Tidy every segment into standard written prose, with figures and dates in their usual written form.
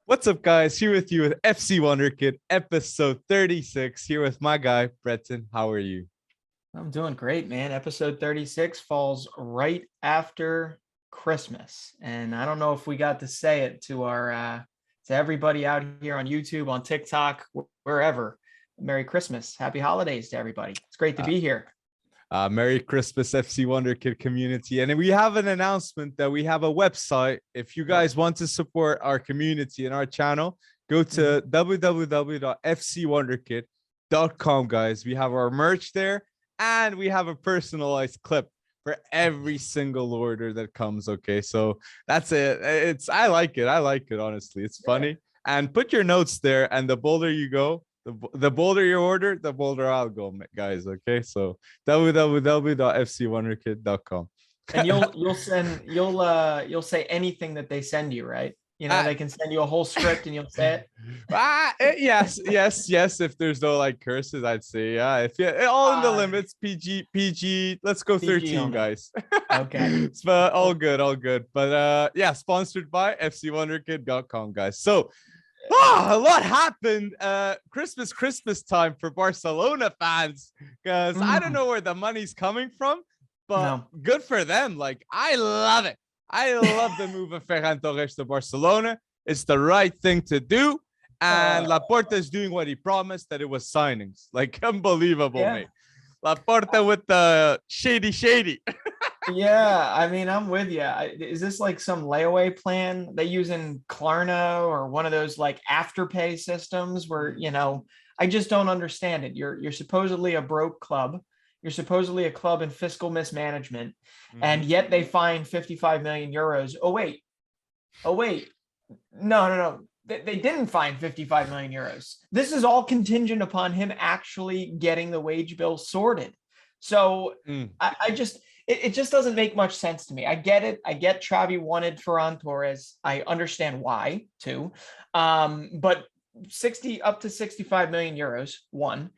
What's up, guys? Here with you with FC Wonderkid, episode 36. Here with my guy, Breton. How are you? I'm doing great, man. Episode 36 falls right after Christmas. And I don't know if we got to say it to our to everybody out here on YouTube, on TikTok, wherever. Merry Christmas. Happy holidays to everybody. It's great to be here. Merry Christmas, FC Wonderkid community. And we have an announcement that we have a website. If you guys want to support our community and our channel, go to www.fcwonderkid.com, guys. We have our merch there, and we have a personalized clip for every single order that comes. Okay, so that's it. I like it. Honestly. It's funny. And put your notes there, and the bolder you go, the bolder your order, the bolder I'll go, guys. Okay, so www.fcwonderkid.com. And you'll say anything that they send you, right? You know, they can send you a whole script and you'll say it. Yes. If there's no like curses, I'd say if all in the limits. PG. Let's go 13, guys. Okay. But all good. But sponsored by fcwonderkid.com, guys. So a lot happened Christmas time for Barcelona fans, because I don't know where the money's coming from, but good for them. Like, I love it. I love the move of Ferran Torres to Barcelona. It's the right thing to do, and Laporta is doing what he promised, that it was signings. Like, unbelievable, mate. Laporta with the shady. Yeah, I mean, I'm with you. Is this like some layaway plan they use in Klarna or one of those like afterpay systems where, you know, I just don't understand it. You're supposedly a broke club. You're supposedly a club in fiscal mismanagement, and yet they find 55 million euros. Oh, wait. No. They didn't find 55 million euros. This is all contingent upon him actually getting the wage bill sorted. So it just doesn't make much sense to me. I get it. I get Xavi wanted Ferran Torres. I understand why too. But 60 up to 65 million euros, one.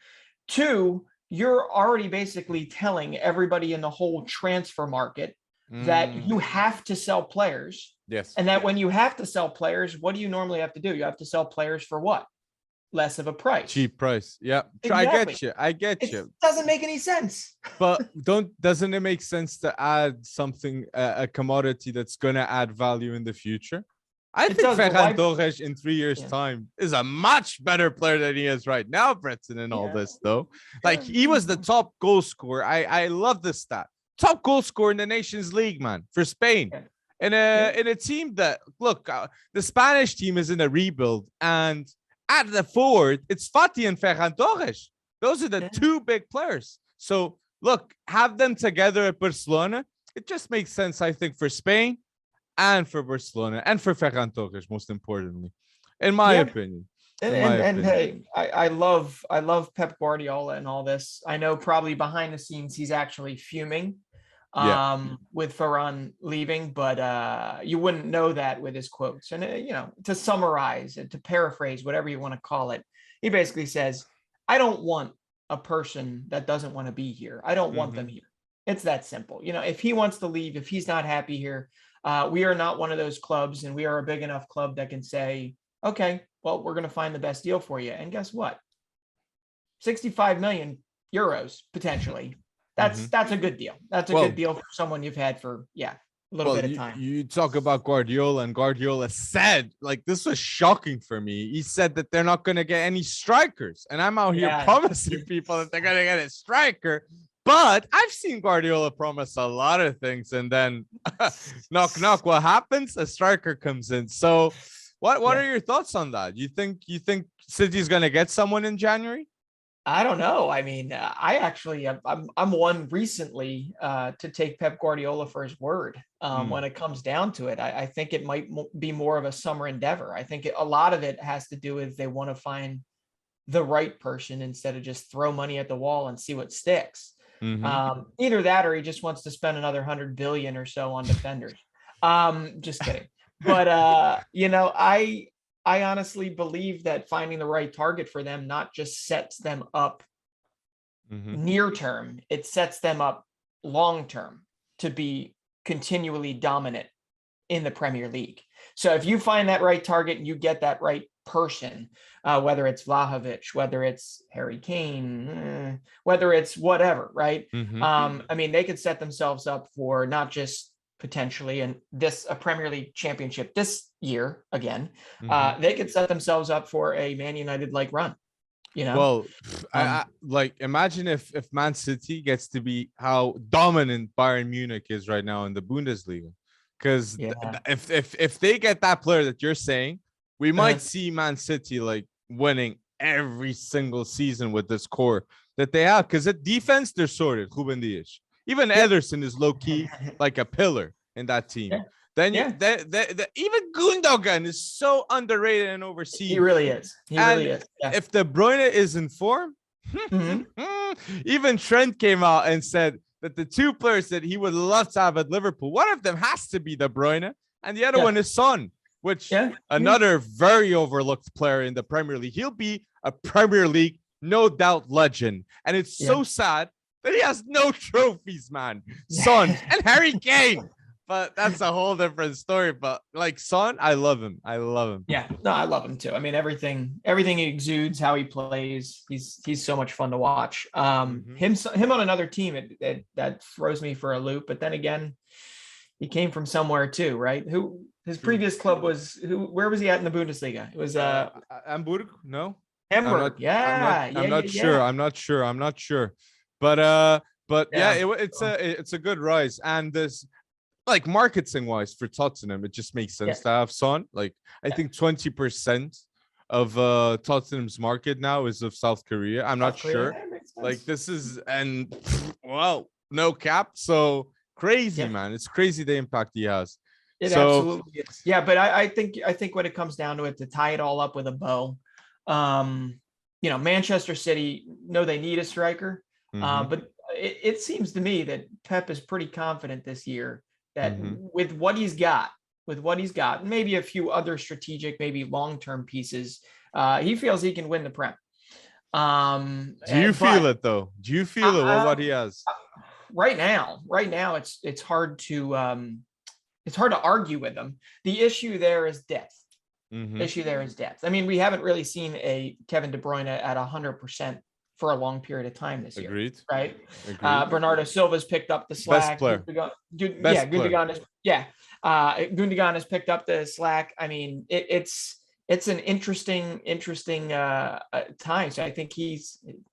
Two, you're already basically telling everybody in the whole transfer market that you have to sell players. Yes. And that when you have to sell players, what do you normally have to do? You have to sell players for what? Less of a price. Cheap price. Yeah. Exactly. I get you. It doesn't make any sense. But doesn't it make sense to add something, a commodity that's gonna add value in the future? I think Ferran Torres in 3 years' time is a much better player than he is right now, Breton, and all this, though. Like, he was the top goal scorer. I love this stat. Top goal scorer in the Nations League, man, for Spain. In a team that, look, the Spanish team is in a rebuild, and at the forward, it's Fati and Ferran Torres. Those are the two big players. So, look, have them together at Barcelona. It just makes sense, I think, for Spain and for Barcelona and for Ferran Torres, most importantly, in my opinion. And hey, I love Pep Guardiola and all this. I know probably behind the scenes he's actually fuming with Ferran leaving, but you wouldn't know that with his quotes. And you know, to summarize it, to paraphrase, whatever you want to call it, he basically says, I don't want a person that doesn't want to be here. I don't want them here. It's that simple. You know, if he wants to leave, if he's not happy here, we are not one of those clubs, and we are a big enough club that can say, okay, well, we're going to find the best deal for you. And guess what? 65 million euros potentially. That's a good deal. That's a good deal for someone you've had for a little bit of time. You talk about Guardiola, and Guardiola said, like, this was shocking for me. He said that they're not going to get any strikers, and I'm out here promising people that they're going to get a striker. But I've seen Guardiola promise a lot of things, and then knock, what happens? A striker comes in. So what are your thoughts on that? You think City's going to get someone in January? I don't know. I mean, I'm one recently to take Pep Guardiola for his word. When it comes down to it, I think it might be more of a summer endeavor. I think a lot of it has to do with they want to find the right person instead of just throw money at the wall and see what sticks. Either that, or he just wants to spend another 100 billion or so on defenders. Just kidding. But you know, I honestly believe that finding the right target for them not just sets them up near term, it sets them up long term to be continually dominant in the Premier League. So if you find that right target and you get that right person, whether it's Vlahovic, whether it's Harry Kane, whether it's whatever, right? I mean, they could set themselves up for not just potentially a Premier League championship this year again. They could set themselves up for a Man United like run. You know, well, I like imagine if Man City gets to be how dominant Bayern Munich is right now in the Bundesliga, because if they get that player that you're saying, we might see Man City like winning every single season with this core that they have. Because at defense, they're sorted. Ruben Dias, even Ederson is low key like a pillar in that team. Then even Gundogan is so underrated and overseen. He really is. Really is. Yeah. If De Bruyne is in form, even Trent came out and said that the two players that he would love to have at Liverpool, one of them has to be De Bruyne, and the other one is Son, which another very overlooked player in the Premier League. He'll be a Premier League, no doubt, legend. And it's so sad that he has no trophies, man. Son and Harry Kane. But that's a whole different story. But like Son, I love him. Yeah, no, I love him too. I mean, everything he exudes, how he plays, he's so much fun to watch. Him on another team, that throws me for a loop. But then again, he came from somewhere too, right? His previous club was where was he at in the Bundesliga? It was Hamburg, no? Hamburg. I'm not sure. But it's a good rise. And this, like, marketing wise for Tottenham, it just makes sense to have Son. Like, I think 20% of Tottenham's market now is of South Korea. I'm not sure. Like, this is, and wow, no cap. So crazy, man. It's crazy the impact he has. It absolutely is. Yeah, but I think when it comes down to it, to tie it all up with a bow, Manchester City know they need a striker, but it seems to me that Pep is pretty confident this year that with what he's got, maybe a few other strategic, maybe long-term pieces, he feels he can win the Prem. Do you feel it though? Do you feel it with what he has? Right now, it's hard to argue with them. The issue there is depth. I mean, we haven't really seen a Kevin De Bruyne at 100% for a long period of time this year. Agreed. Right. Bernardo Silva's picked up the slack. Best player. Gundogan has picked up the slack. I mean, it's an interesting time. So I think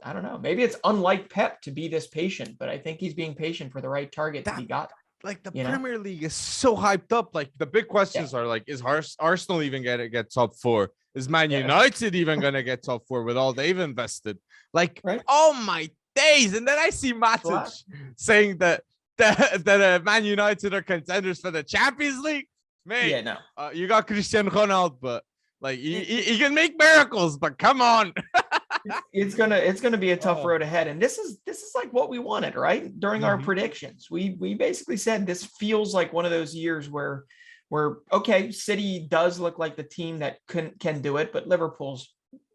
I don't know, maybe it's unlike Pep to be this patient, but I think he's being patient for the right target to be got. Like the Premier League is so hyped up. Like the big questions are like, is Arsenal even gonna get top 4? Is Man United even gonna get top 4 with all they've invested? Like, oh my days! And then I see Matic saying that Man United are contenders for the Champions League. Man, you got Cristiano Ronaldo, but like he can make miracles. But come on. It's gonna be a tough road ahead, and this is like what we wanted, right? During our predictions, we basically said this feels like one of those years where okay, City does look like the team that can do it, but Liverpool's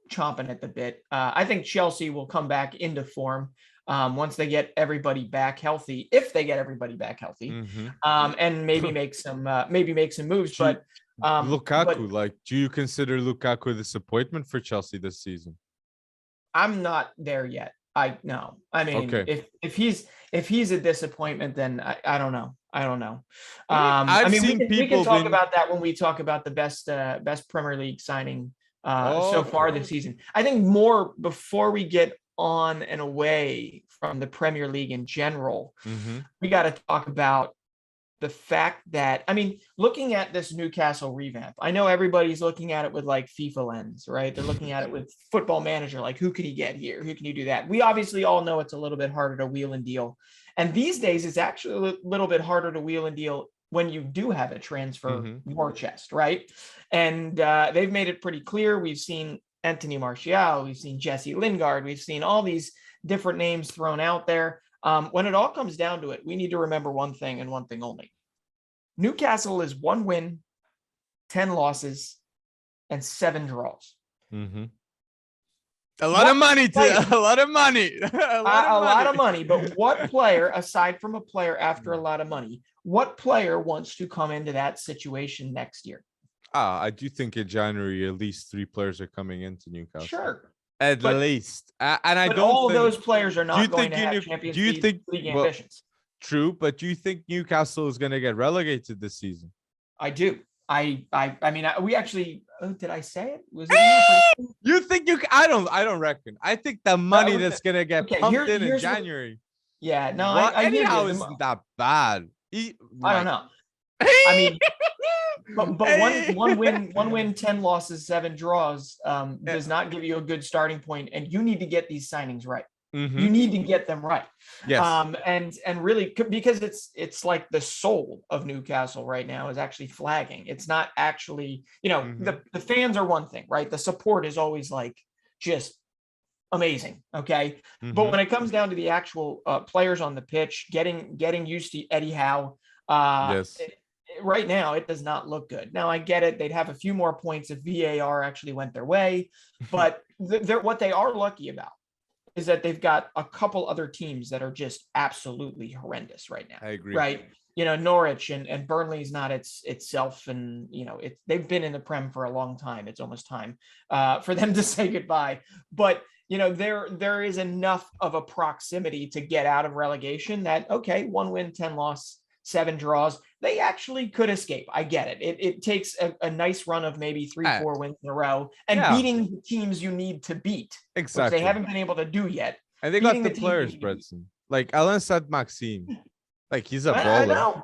chomping at the bit. I think Chelsea will come back into form once they get everybody back healthy, if they get everybody back healthy, and maybe make some moves. But Lukaku, do you consider Lukaku a disappointment for Chelsea this season? I'm not there yet. I mean, if he's a disappointment, then I don't know. We can talk about that when we talk about the best Premier League signing so far this season. I think more before we get on and away from the Premier League in general, we got to talk about the fact that, I mean, looking at this Newcastle revamp, I know everybody's looking at it with like FIFA lens, right? They're looking at it with Football Manager, like who can he get here? Who can you do that? We obviously all know it's a little bit harder to wheel and deal. And these days it's actually a little bit harder to wheel and deal when you do have a transfer war chest, right? And they've made it pretty clear. We've seen Anthony Martial, we've seen Jesse Lingard, we've seen all these different names thrown out there. When it all comes down to it, we need to remember one thing and one thing only. Newcastle is 1 win, 10 losses, and 7 draws. A lot of money. But what player, aside from a player after a lot of money, what player wants to come into that situation next year? I do think in January at least 3 players are coming into Newcastle. Sure. At least. And I But don't all of think, those players are not going to have Champions do you League think, well, ambitions. true, but do you think Newcastle is going to get relegated this season? I do. I mean, we actually. Oh, did I say it? Was it? You think you? I don't reckon. I think the money that's gonna get pumped in January. Yeah, no, I anyhow isn't that bad. I don't know. I mean, but one win, 10 losses, 7 draws does not give you a good starting point, and you need to get these signings right. Mm-hmm. You need to get them right. Yes. And really, because it's like the soul of Newcastle right now is actually flagging. It's not actually, the fans are one thing, right? The support is always like just amazing. Okay. Mm-hmm. But when it comes down to the actual players on the pitch, getting used to Eddie Howe, yes. Right now, it does not look good. Now, I get it. They'd have a few more points if VAR actually went their way, but what they are lucky about is that they've got a couple other teams that are just absolutely horrendous right now. I agree. Right. Norwich and Burnley's not itself. And, they've been in the Prem for a long time. It's almost time for them to say goodbye. But, there is enough of a proximity to get out of relegation that, okay, 1 win, 10 loss, 7 draws, they actually could escape. I get it. It takes a nice run of maybe 3-4 wins in a row and beating the teams you need to beat. Exactly. Which they haven't been able to do yet. And they got the players, Bretson. Like Alain Saad-Maxime. Like he's a baller.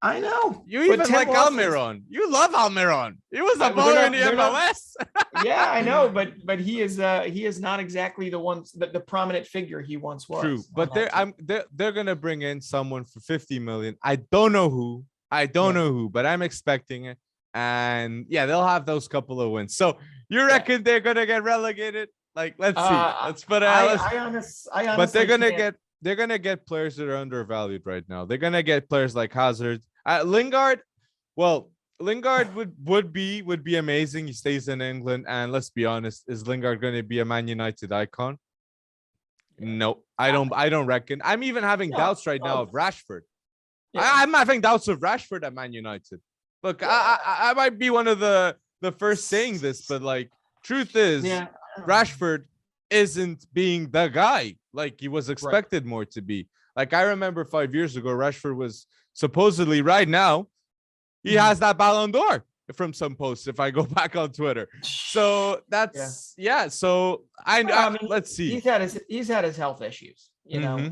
I know. You even like Almiron. You love Almiron. He was a baller in the MLS. Yeah, I know, but he is not exactly the prominent figure he once was. True, but they're gonna bring in someone for 50 million. I don't know who. But I'm expecting it. And yeah, they'll have those couple of wins. So you reckon they're gonna get relegated? Like, let's see. Let's put it. But they're gonna get players that are undervalued right now. They're gonna get players like Hazard. Lingard would be amazing. He stays in England, and let's be honest, is Lingard going to be a Man United icon? No, I don't reckon. I'm even having doubts right now of Rashford. Yeah. I'm having doubts of Rashford at Man United. Look, I might be one of the first saying this, but like, truth is, Rashford isn't being the guy like he was expected more to be. Like, I remember 5 years ago, Rashford was supposedly right now, he has that Ballon d'Or from some posts, if I go back on Twitter. So that's so I mean, let's see. He's had his health issues, and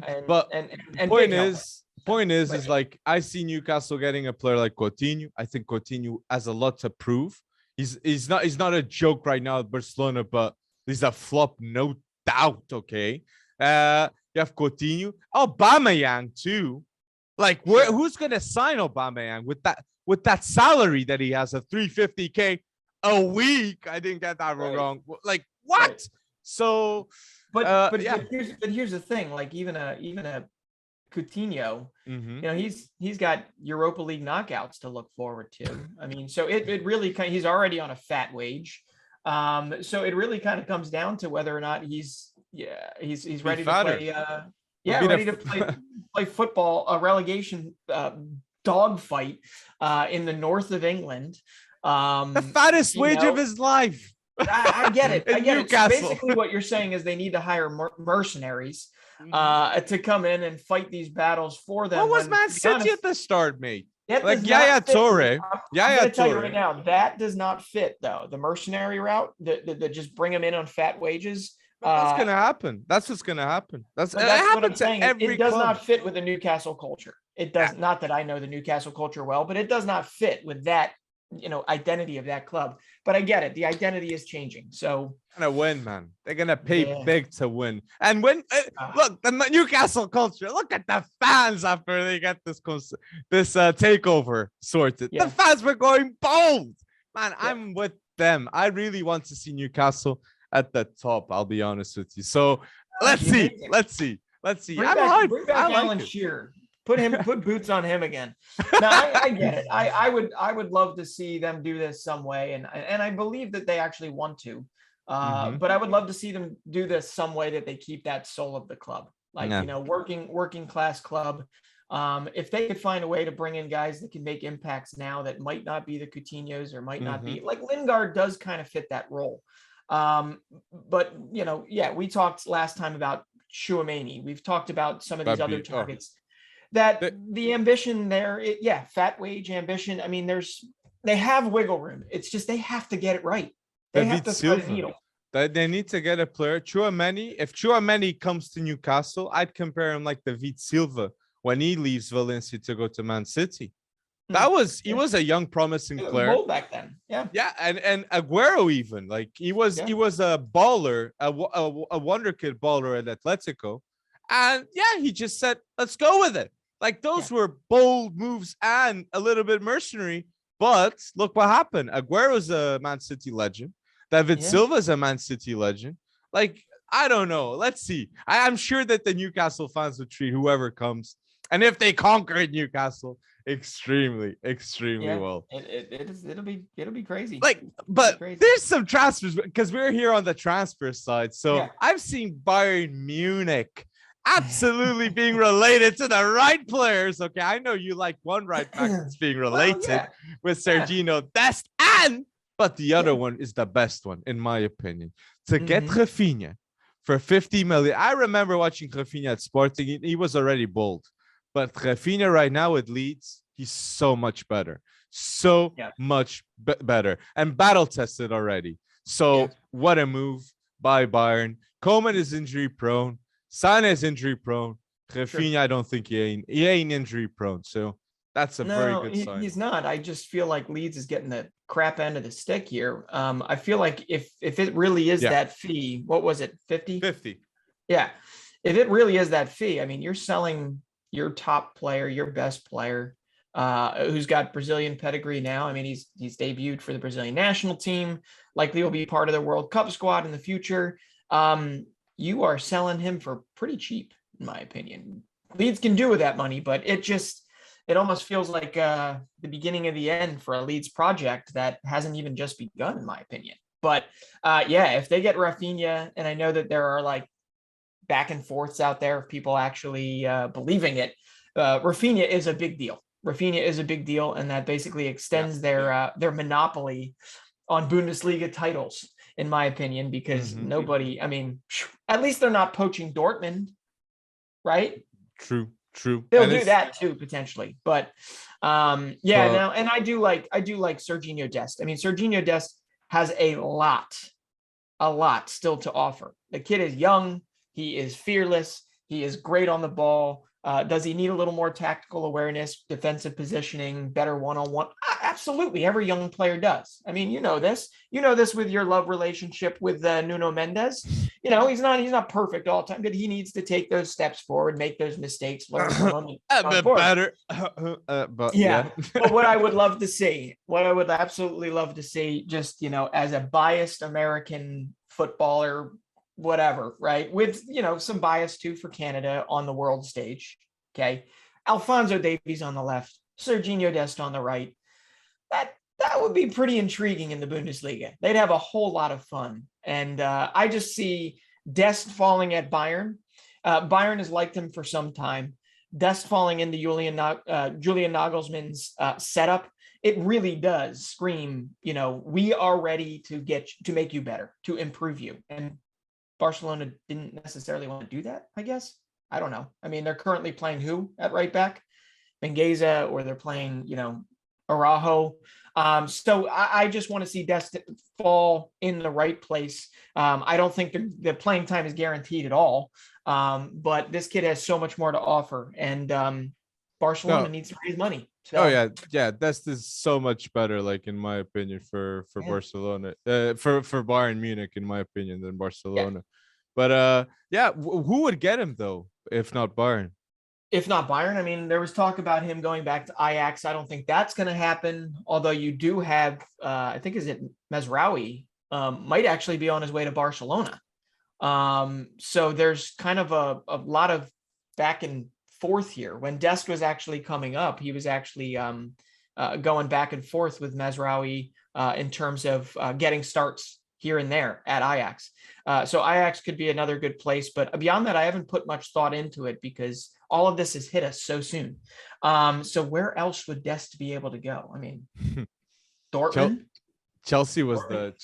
point is like, I see Newcastle getting a player like Coutinho. I think Coutinho has a lot to prove. He's not a joke right now at Barcelona, but he's a flop, no doubt. Okay. You have Coutinho, Aubameyang too. Like, who's gonna sign Aubameyang with that salary that he has, a 350K a week? I didn't get that wrong. Like, what? Right. So, but here's the thing. Like, even a Coutinho, he's got Europa League knockouts to look forward to. I mean, so it really he's already on a fat wage. So it really kind of comes down to whether or not he's ready to play. Ready to play football, a relegation dogfight in the north of England. The fattest wage of his life. I get it. I get it. So basically, what you're saying is they need to hire mercenaries to come in and fight these battles for them. What was Man City at the start, mate? Like Torres. I'm going to tell you right now, that does not fit, though. The mercenary route, the just bring them in on fat wages. But that's gonna happen. That's what's gonna happen. That's what I'm saying. It does not fit with the Newcastle culture. It does not that I know the Newcastle culture well, but it does not fit with that, identity of that club. But I get it. The identity is changing. So gonna win, man. They're gonna pay big to win. And when look, the Newcastle culture. Look at the fans after they get this takeover sorted. Yeah. The fans were going bold, man. Yeah. I'm with them. I really want to see Newcastle at the top, I'll be honest with you. So let's see. Bring back Alan Shearer. Put boots on him again. No, I get it. I would love to see them do this some way, and I believe that they actually want to. But I would love to see them do this some way that they keep that soul of the club, like working class club. If they could find a way to bring in guys that can make impacts now that might not be the Coutinhos or might not be, like Lingard does kind of fit that role. But we talked last time about Chouameni. We've talked about some of these other targets that the ambition there. Fat wage ambition. I mean, they have wiggle room. It's just they have to get it right. They have to thread a needle. They need to get a player. Chouameni. If Chouameni comes to Newcastle, I'd compare him like David Silva when he leaves Valencia to go to Man City. He was a young, promising player back then. Yeah, and Aguero even he was a baller, a Wonderkid baller at Atletico, and he just said, "Let's go with it." Like those were bold moves and a little bit mercenary, but look what happened. Aguero's a Man City legend. David Silva's a Man City legend. Like I don't know. Let's see. I'm sure that the Newcastle fans would treat whoever comes, and if they conquer Newcastle, extremely well. It'll be crazy. But there's some transfers because we're here on the transfer side. So I've seen Bayern Munich absolutely being related to the right players. Okay, I know you like one right back that's being related with Serginho Dest, but the other one is the best one in my opinion. To get Rafinha for 50 million. I remember watching Rafinha at Sporting. He was already bold. But Rafinha right now with Leeds, he's so much better. Much better. And battle tested already. So what a move by Bayern. Coman is injury prone. Sane is injury prone. Rafinha, I don't think he ain't injury prone. So that's a very good sign. He's not. I just feel like Leeds is getting the crap end of the stick here. I feel like if it really is that fee, what was it? 50? 50. Yeah. If it really is that fee, I mean, you're selling your top player, your best player, who's got Brazilian pedigree now. I mean, he's debuted for the Brazilian national team, likely will be part of the World Cup squad in the future. You are selling him for pretty cheap, in my opinion. Leeds can do with that money, but it almost feels like the beginning of the end for a Leeds project that hasn't even just begun, in my opinion. But if they get Rafinha, and I know that there are like back and forths out there of people actually believing it. Rafinha is a big deal. And that basically extends their monopoly on Bundesliga titles, in my opinion, because nobody, I mean, at least they're not poaching Dortmund, right? True. They'll do that too, potentially. But now, and I do like Serginho Dest. I mean, Serginho Dest has a lot still to offer. The kid is young. He is fearless. He is great on the ball. Does he need a little more tactical awareness, defensive positioning, better one-on-one? Absolutely. Every young player does. I mean, you know this with your love relationship with Nuno Mendes. He's not perfect all the time, but he needs to take those steps forward, make those mistakes, learn from them. A bit better. But what I would love to see, what I would absolutely love to see, just, as a biased American footballer, whatever, right? With, some bias too for Canada on the world stage. Okay. Alphonso Davies on the left, Serginho Dest on the right. That would be pretty intriguing in the Bundesliga. They'd have a whole lot of fun. And I just see Dest falling at Bayern. Bayern has liked him for some time. Dest falling into Julian Nagelsmann's setup. It really does scream, we are ready to make you better, to improve you. And Barcelona didn't necessarily want to do that, I guess. I don't know. I mean, they're currently playing who at right back? Bengueza, or they're playing, Araujo. So I just want to see Dest fall in the right place. I don't think the playing time is guaranteed at all. But this kid has so much more to offer, and Barcelona needs to raise money. So. Dest is so much better, like in my opinion, for Barcelona, for Bayern Munich, in my opinion, than Barcelona. But who would get him though, if not Bayern? If not Bayern, I mean, there was talk about him going back to Ajax. I don't think that's going to happen. Although you do have, I think, is it Mesraoui, might actually be on his way to Barcelona. So there's kind of a lot of back and forth here. When Dest was actually coming up, he was actually going back and forth with Mesraoui in terms of getting starts here and there at Ajax. So Ajax could be another good place. But beyond that, I haven't put much thought into it because all of this has hit us so soon. So where else would Dest be able to go? I mean, Dortmund. Chelsea was the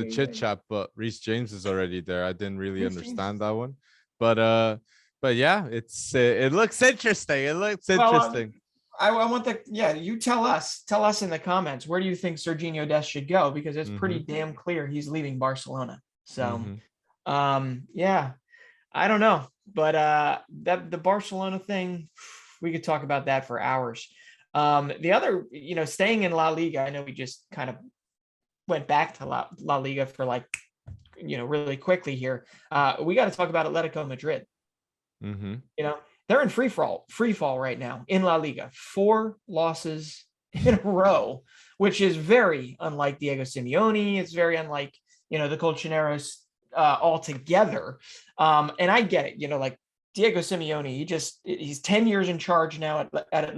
chit chat, but Reece James is already there. I didn't really understand that one, but yeah, it looks interesting. It looks interesting. I want you tell us in the comments, where do you think Serginho Dest should go? Because it's pretty damn clear he's leaving Barcelona. So yeah, I don't know, but the Barcelona thing, we could talk about that for hours. The other, staying in La Liga, I know we just kind of went back to La Liga for really quickly here. We got to talk about Atletico Madrid. They're in free fall right now in La Liga. 4 losses in a row, which is very unlike Diego Simeone. It's very unlike, the Colchoneros altogether. And I get it, Diego Simeone, he's 10 years in charge now at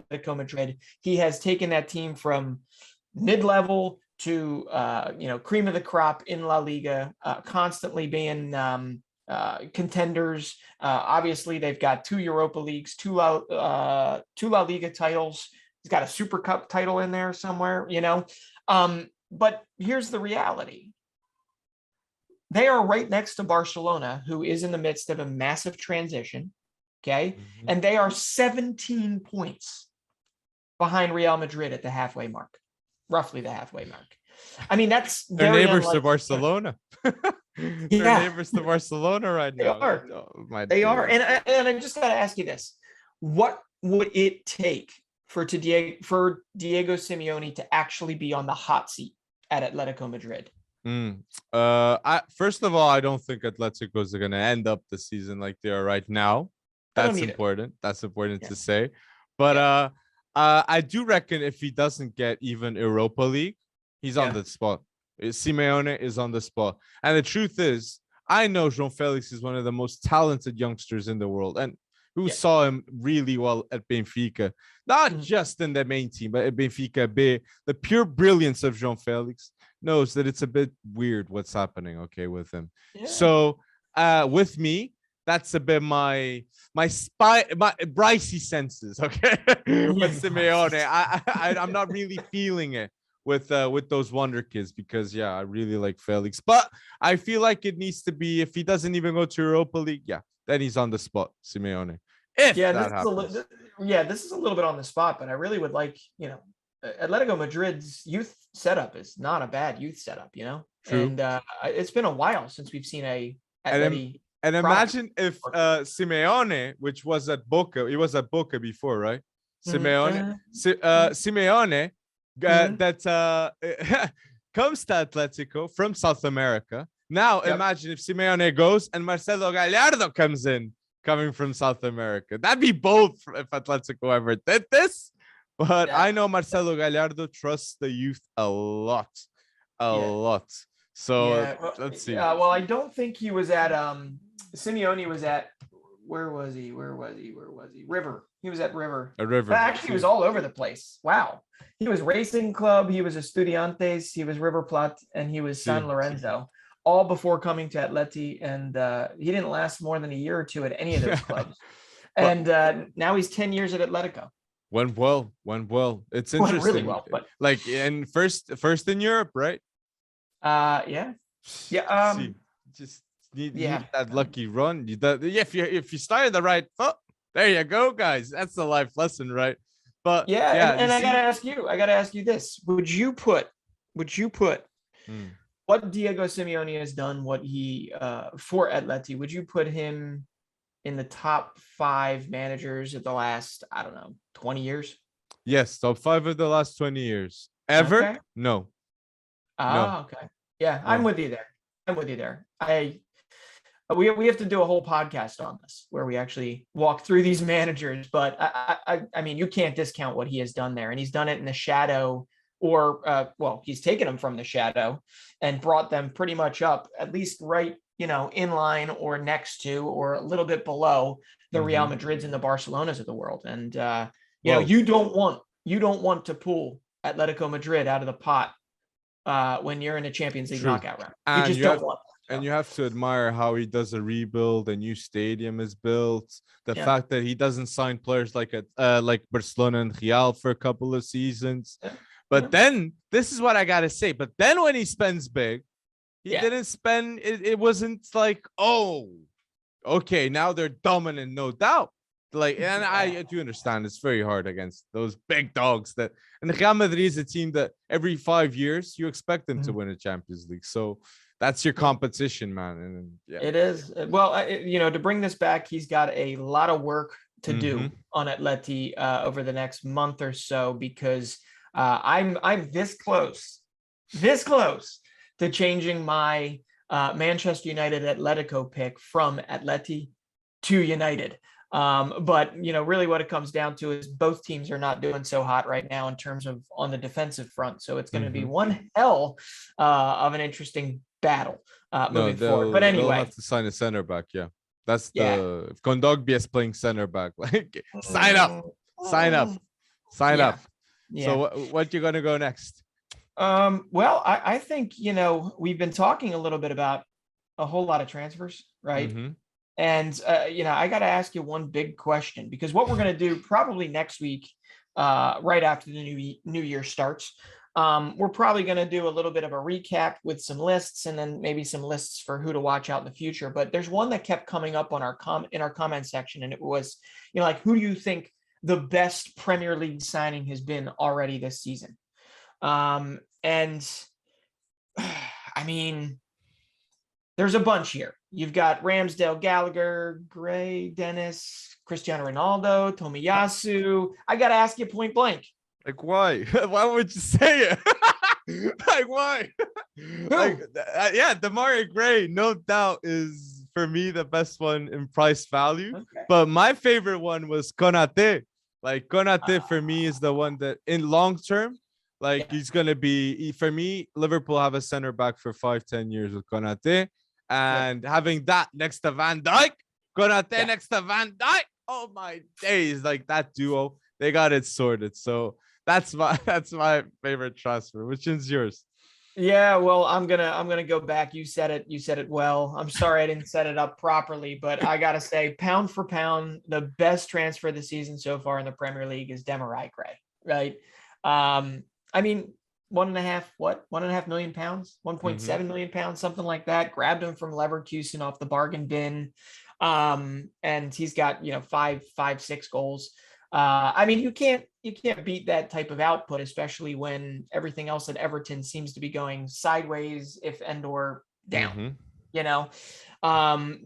Atletico Madrid. He has taken that team from mid-level to, cream of the crop in La Liga, constantly being contenders. Obviously, they've got 2 Europa Leagues, 2 La Liga titles. He's got a Super Cup title in there somewhere, But here's the reality. They are right next to Barcelona, who is in the midst of a massive transition, okay? And they are 17 points behind Real Madrid at the halfway mark, roughly the halfway mark. I mean, that's their neighbors to Barcelona. They're neighbors to Barcelona right now. They are. And I just got to ask you this. What would it take for Diego Simeone to actually be on the hot seat at Atletico Madrid? First of all, I don't think Atletico is going to end up the season like they are right now. That's important. That's important to say. But I do reckon if he doesn't get even Europa League, he's on the spot. Simeone is on the spot. And the truth is, I know João Felix is one of the most talented youngsters in the world, and who saw him really well at Benfica, not just in the main team, but at Benfica B. The pure brilliance of João Felix knows that it's a bit weird what's happening, with him. So with me, that's a bit my Brycey senses, with Simeone. I'm not really feeling it with those Wonderkids because I really like Felix, but I feel like it needs to be, if he doesn't even go to Europa League, then he's on the spot, Simeone. This is a little bit on the spot, but I really would like, Atletico Madrid's youth setup is not a bad youth setup, True. And it's been a while since we've seen and imagine if Simeone, which was at Boca, he was at Boca before, right? Simeone, Simeone that comes to Atletico from South America. Now imagine if Simeone goes and Marcelo Gallardo comes in, coming from South America. That'd be bold if Atletico ever did this. But I know Marcelo Gallardo trusts the youth a lot. So let's see. Well, I don't think he was at Simeone was at, where was he? River. He was at River. River. But actually, he was all over the place. Wow. He was Racing Club. He was Estudiantes. He was River Plate, and he was San Lorenzo. All before coming to Atleti, and he didn't last more than a year or two at any of those clubs. And now he's 10 years at Atletico. Went well. It's interesting. Went really well, but and first in Europe, right? Just need that lucky run. If you started the right foot, there you go, guys. That's the life lesson, right? But and I gotta ask you this: Would you put what Diego Simeone has done, what he for Atleti, would you put him in the top 5 managers of the last, 20 years? Yes, top 5 of the last 20 years. Ever? Okay. No. Okay. Yeah, I'm with you there. We have to do a whole podcast on this where we actually walk through these managers, but I mean, you can't discount what he has done there, and he's done it in the shadow, or he's taken them from the shadow and brought them pretty much up, at least right, in line or next to, or a little bit below the Real Madrids and the Barcelonas of the world. And you don't want to pull Atletico Madrid out of the pot when you're in a Champions League True. knockout round. You And just don't want that. and you have to admire how he does a rebuild, a new stadium is built. The fact that he doesn't sign players like Barcelona and Real for a couple of seasons. But then this is what I gotta say. But then when he spends big, he didn't spend it wasn't like, oh, okay, now they're dominant, no doubt. Like, and I do understand it's very hard against those big dogs that, and Real Madrid is a team that every 5 years you expect them to win a Champions League. So that's your competition, man. And it is. Well, to bring this back, he's got a lot of work to do on Atleti over the next month or so, because I'm this close to changing my Manchester United Atletico pick from Atleti to United. But really what it comes down to is both teams are not doing so hot right now in terms of on the defensive front. So it's going to be one hell of an interesting battle moving forward. But anyway, they'll have to sign a center back. Yeah, that's if Kondogbia is playing center back, like sign up. Yeah. So what you gonna go next? Well, I think we've been talking a little bit about a whole lot of transfers, right? And I got to ask you one big question, because what we're going to do probably next week, right after the new year starts, we're probably going to do a little bit of a recap with some lists, and then maybe some lists for who to watch out in the future. But there's one that kept coming up on our comment section, and it was, like, who do you think the best Premier League signing has been already this season? And I mean, there's a bunch here. You've got Ramsdale, Gallagher, Gray, Dennis, Cristiano Ronaldo, Tomiyasu. I got to ask you point blank. Like, why? Why would you say it? Like, why? Demarai Gray, no doubt, is for me the best one in price value. Okay. But my favorite one was Konate. Like, Konate for me is the one that in long term, he's going to be, for me, Liverpool have a center back for 5-10 years with Konate. And having that next to Van Dijk, Konate next to Van Dijk. Oh my days. Like, that duo, they got it sorted. So that's my favorite transfer. Which is yours? Yeah, well, I'm gonna go back. You said it well. I'm sorry I didn't set it up properly, but I gotta say, pound for pound, the best transfer of the season so far in the Premier League is Demarai Gray, right? I mean, 1.5 million pounds, 1.7 million pounds, something like that. Grabbed him from Leverkusen off the bargain bin. And he's got, 5-6 goals. I mean, you can't beat that type of output, especially when everything else at Everton seems to be going sideways, if or down.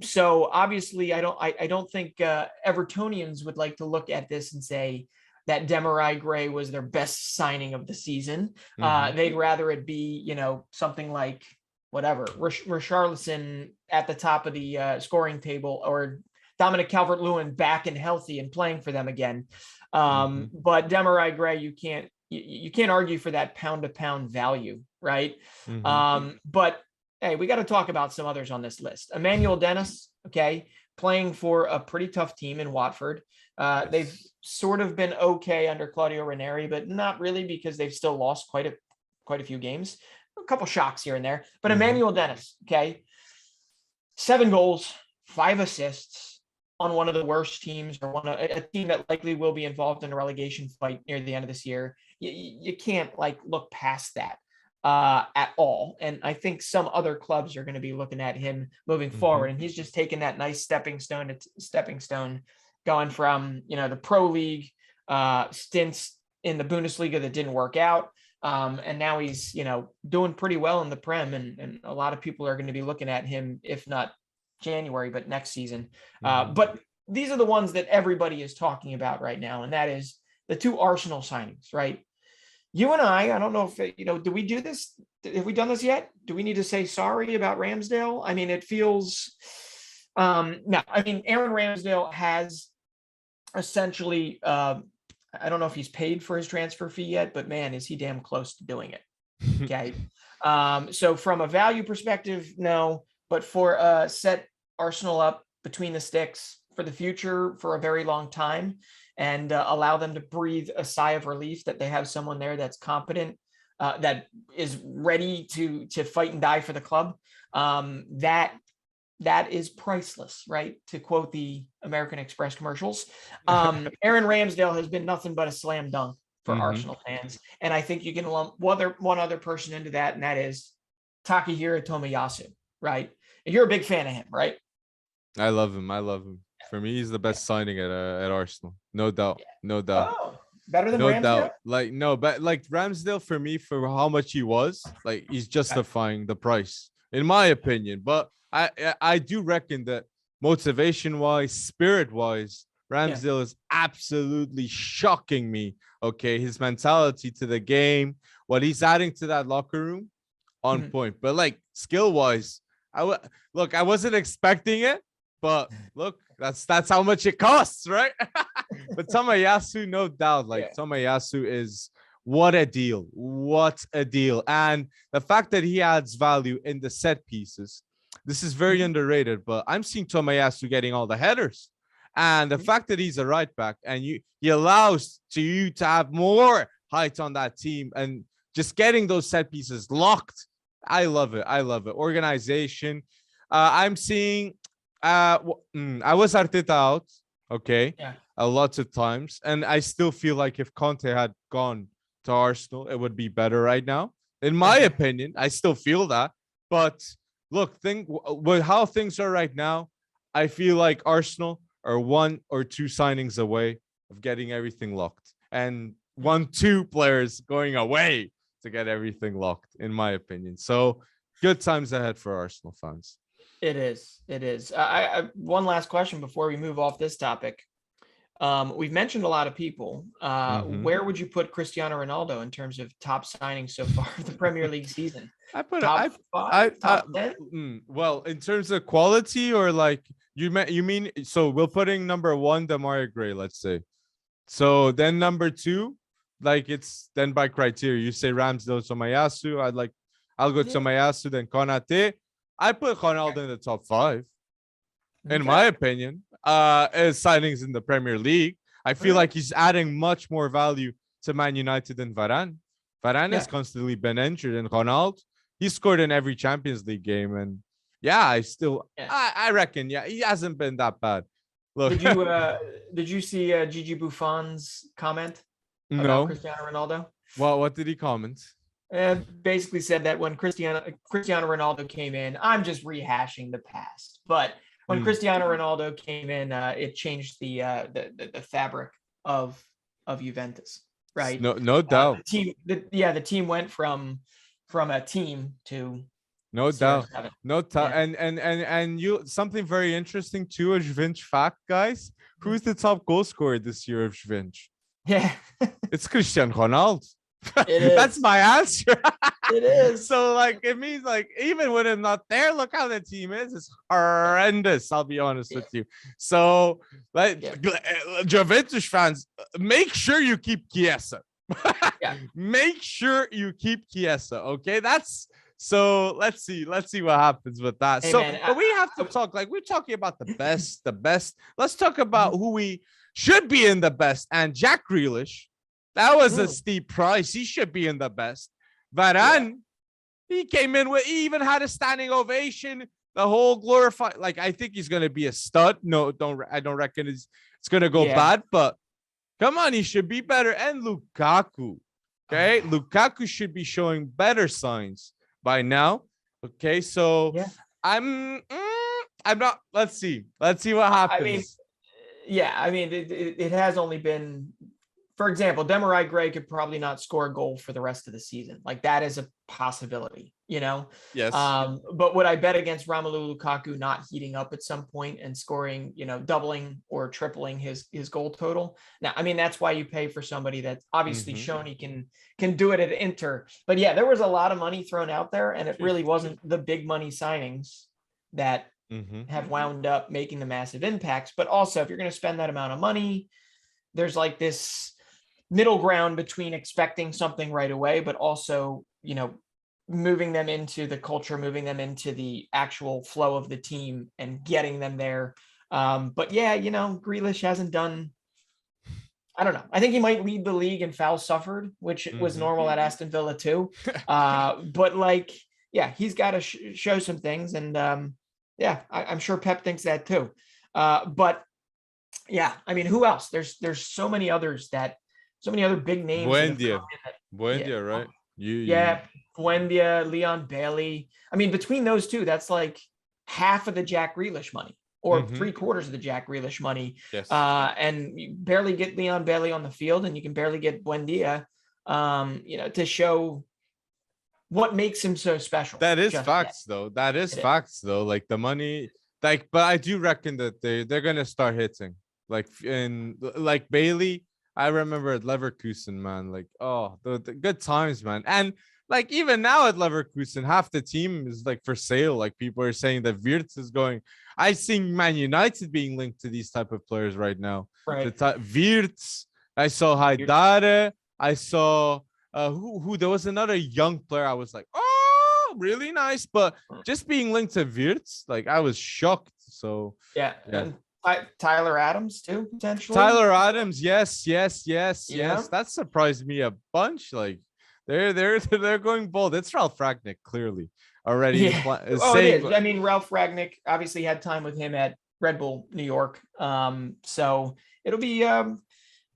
So obviously I don't think Evertonians would like to look at this and say that Demarai Gray was their best signing of the season. They'd rather it be, something like whatever, Richarlison at the top of the scoring table, or Dominic Calvert-Lewin back and healthy and playing for them again. But Demarai Gray, you can't argue for that pound to pound value, right? But hey, we got to talk about some others on this list. Emmanuel Dennis, okay, playing for a pretty tough team in Watford. They've sort of been okay under Claudio Ranieri, but not really, because they've still lost quite a few games. A couple shocks here and there. But Emmanuel Dennis, okay, 7 goals, 5 assists on one of the worst teams, or a team that likely will be involved in a relegation fight near the end of this year. You can't look past that at all. And I think some other clubs are going to be looking at him moving forward. And he's just taken that nice stepping stone, going from, the Pro League stints in the Bundesliga that didn't work out. And now he's, doing pretty well in the Prem. And a lot of people are going to be looking at him, if not January, but next season. But these are the ones that everybody is talking about right now. And that is the 2 Arsenal signings, right? You and I don't know if, do we do this? Have we done this yet? Do we need to say sorry about Ramsdale? I mean, it feels, no, I mean, Aaron Ramsdale has essentially, I don't know if he's paid for his transfer fee yet, but man, is he damn close to doing it. Okay. So from a value perspective, no, but for set Arsenal up between the sticks for the future for a very long time, and allow them to breathe a sigh of relief that they have someone there that's competent. that is ready to fight and die for the club. That is priceless, right? To quote the American Express commercials. Aaron Ramsdale has been nothing but a slam dunk for Arsenal fans. And I think you can lump one other person into that, and that is Takahiro Tomiyasu, right? And you're a big fan of him, right? I love him. For me, he's the best signing at Arsenal. No doubt. No doubt. Oh, better than No Ramsdale? doubt. Like, no, but like Ramsdale, for me, for how much he was, like, he's justifying the price, in my opinion. But I do reckon that motivation-wise, spirit-wise, Ramsdale is absolutely shocking me. Okay, his mentality to the game, what he's adding to that locker room, on point. But like skill-wise, I wasn't expecting it, but look, that's how much it costs, right? But Tomiyasu, no doubt, Tomiyasu is what a deal. And the fact that he adds value in the set pieces, this is very underrated, but I'm seeing Tomiyasu getting all the headers. And the fact that he's a right back and he allows you to have more height on that team and just getting those set pieces locked. I love it. Organization. I'm seeing I was Arteta out, okay, a lot of times, and I still feel like if Conte had gone to Arsenal, it would be better right now. In my opinion, I still feel that. But look, with how things are right now, I feel like Arsenal are 1 or 2 signings away of getting everything locked, and 1-2 players going away to get everything locked, in my opinion. So good times ahead for Arsenal fans. It is. I one last question before we move off this topic. We've mentioned a lot of people. Where would you put Cristiano Ronaldo in terms of top signings so far of the Premier League season? Top 5, top 10? Well, in terms of quality, or like you mean, so we're putting number 1 Demarai Gray, let's say. So then number 2, like it's then by criteria. You say Ramsdale, Tomiyasu. I'll go Tomiyasu, then Konate. I put Ronaldo in the top 5, in my opinion. As signings in the Premier League, I feel like he's adding much more value to Man United than Varane. Varane has constantly been injured, and Ronaldo, he scored in every Champions League game, and I reckon, he hasn't been that bad. Look, did you see Gigi Buffon's comment about Cristiano Ronaldo? Well, what did he comment? Basically said that when Cristiano Ronaldo came in, I'm just rehashing the past, but when Cristiano Ronaldo came in, it changed the fabric of Juventus, right? No doubt. The team went from a team to no doubt. Yeah. And you, something very interesting too, a Juventus fact, guys. Who's the top goal scorer this year of Juventus? Yeah, it's Cristiano Ronaldo. It That's my answer. It is. So like, it means like, even when I'm not there, look how the team is. It's horrendous. I'll be honest with you. So like, Juventus fans, make sure you keep Chiesa. Make sure you keep Chiesa. Okay. So let's see what happens with that. Hey, but we have to talk, like, we're talking about the best. Let's talk about who we should be in the best. And Jack Grealish, that was a steep price. He should be in the best. Varane, he came in with, he even had a standing ovation. The whole glorified, like, I think he's gonna be a stud. No, I don't reckon it's gonna go bad, but come on, he should be better. And Lukaku, okay, Lukaku should be showing better signs by now. Okay, so I'm not. Let's see what happens. I mean, it has only been. For example, Demarai Gray could probably not score a goal for the rest of the season. Like, that is a possibility, you know? Yes. But would I bet against Romelu Lukaku not heating up at some point and scoring, doubling or tripling his goal total? Now, I mean, that's why you pay for somebody that's obviously shown he can do it at Inter. But yeah, there was a lot of money thrown out there, and it really wasn't the big money signings that have wound up making the massive impacts. But also, if you're going to spend that amount of money, there's like this middle ground between expecting something right away, but also, moving them into the culture, moving them into the actual flow of the team and getting them there. But yeah, Grealish hasn't done, I don't know. I think he might lead the league in fouls suffered, which was normal at Aston Villa too. But like, yeah, he's got to show some things, and yeah, I'm sure Pep thinks that too. But yeah, I mean, who else? There's so many others so many other big names. Buendia, right? Yeah, Buendia, Leon Bailey. I mean, between those two, that's like half of the Jack Grealish money, or 3/4 of the Jack Grealish money. Yes. And you barely get Leon Bailey on the field, and you can barely get Buendia, to show what makes him so special. That is facts, though. That is facts, though. Like the money, like, but I do reckon that they're gonna start hitting. Like Bailey, I remember at Leverkusen, man. Like, oh, the good times, man. And like even now at Leverkusen, half the team is like for sale. Like people are saying that Wirtz is going. I see Man United being linked to these type of players right now. Right. Wirtz. I saw Haidare. I saw who there was another young player. I was like, oh, really nice. But just being linked to Wirtz, like I was shocked. So yeah. And Tyler Adams too, potentially. Tyler Adams, yes. That surprised me a bunch. Like they're going bold. It's Ralph Ragnick clearly already. Yeah. It is. I mean, Ralph Ragnick obviously had time with him at Red Bull New York. So it'll be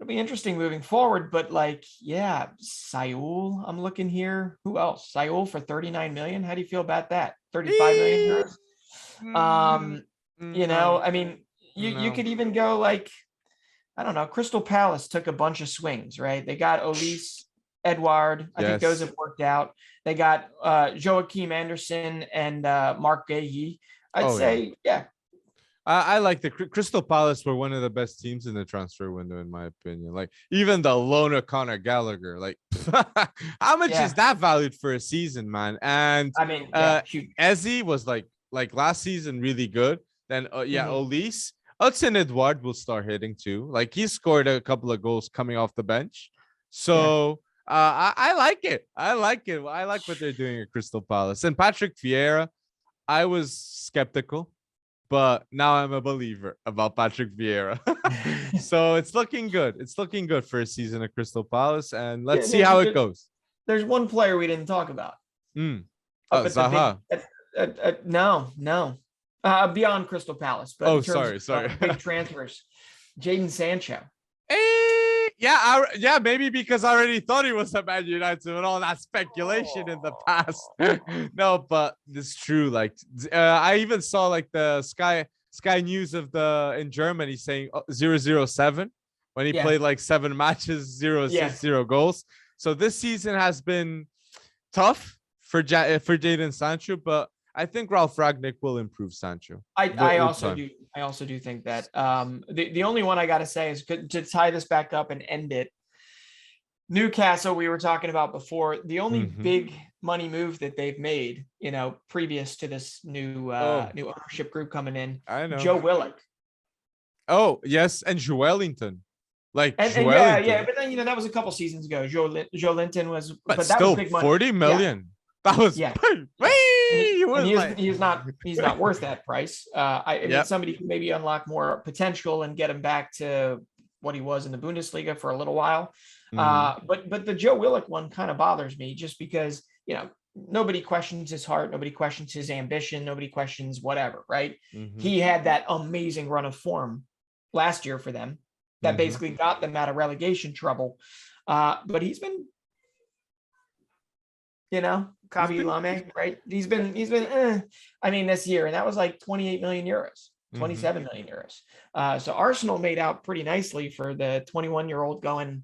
interesting moving forward. But like, yeah, Saul, I'm looking here. Who else? Saul for 39 million. How do you feel about that? 35 million euros. I mean, you could even go like, I don't know. Crystal Palace took a bunch of swings, right? They got Olise, Edouard. I think those have worked out. They got Joachim Anderson and Mark Guehi. I'd say, yeah. I like the Crystal Palace were one of the best teams in the transfer window, in my opinion. Like even the loan of Conor Gallagher, like how much is that valued for a season, man? And I mean, Eze was like last season really good. Then Olise, Hudson Edouard will start hitting too. Like he scored a couple of goals coming off the bench. So I like it. I like what they're doing at Crystal Palace. And Patrick Vieira, I was skeptical, but now I'm a believer about Patrick Vieira. So it's looking good. It's looking good for a season at Crystal Palace, and let's see how it goes. There's one player we didn't talk about. Zaha. No. Beyond Crystal Palace, but sorry. Big transfers. Jadon Sancho. Maybe because I already thought he was a Man United and all that speculation in the past. No, but it's true. Like I even saw like the Sky News in Germany saying 007 when he played like 7 matches, 0 goals. So this season has been tough for Jadon Sancho, but I think Ralph Ragnick will improve Sancho. I also do think that. The only one I got to say is to tie this back up and end it. Newcastle, we were talking about before. The only big money move that they've made, previous to this new ownership group coming in. I know. Joe Willock. Oh yes, and Joelinton. But then that was a couple seasons ago. Joelinton was, but that still was big money. 40 million. That was he's not worth that price. I mean, somebody could maybe unlock more potential and get him back to what he was in the Bundesliga for a little while. But the Joe Willock one kind of bothers me just because, nobody questions his heart. Nobody questions his ambition. Nobody questions whatever, right? He had that amazing run of form last year for them that basically got them out of relegation trouble. But he's been, Kabi Lame, right? He's been this year, and that was like 28 million euros, 27 million euros. So Arsenal made out pretty nicely for the 21-year-old going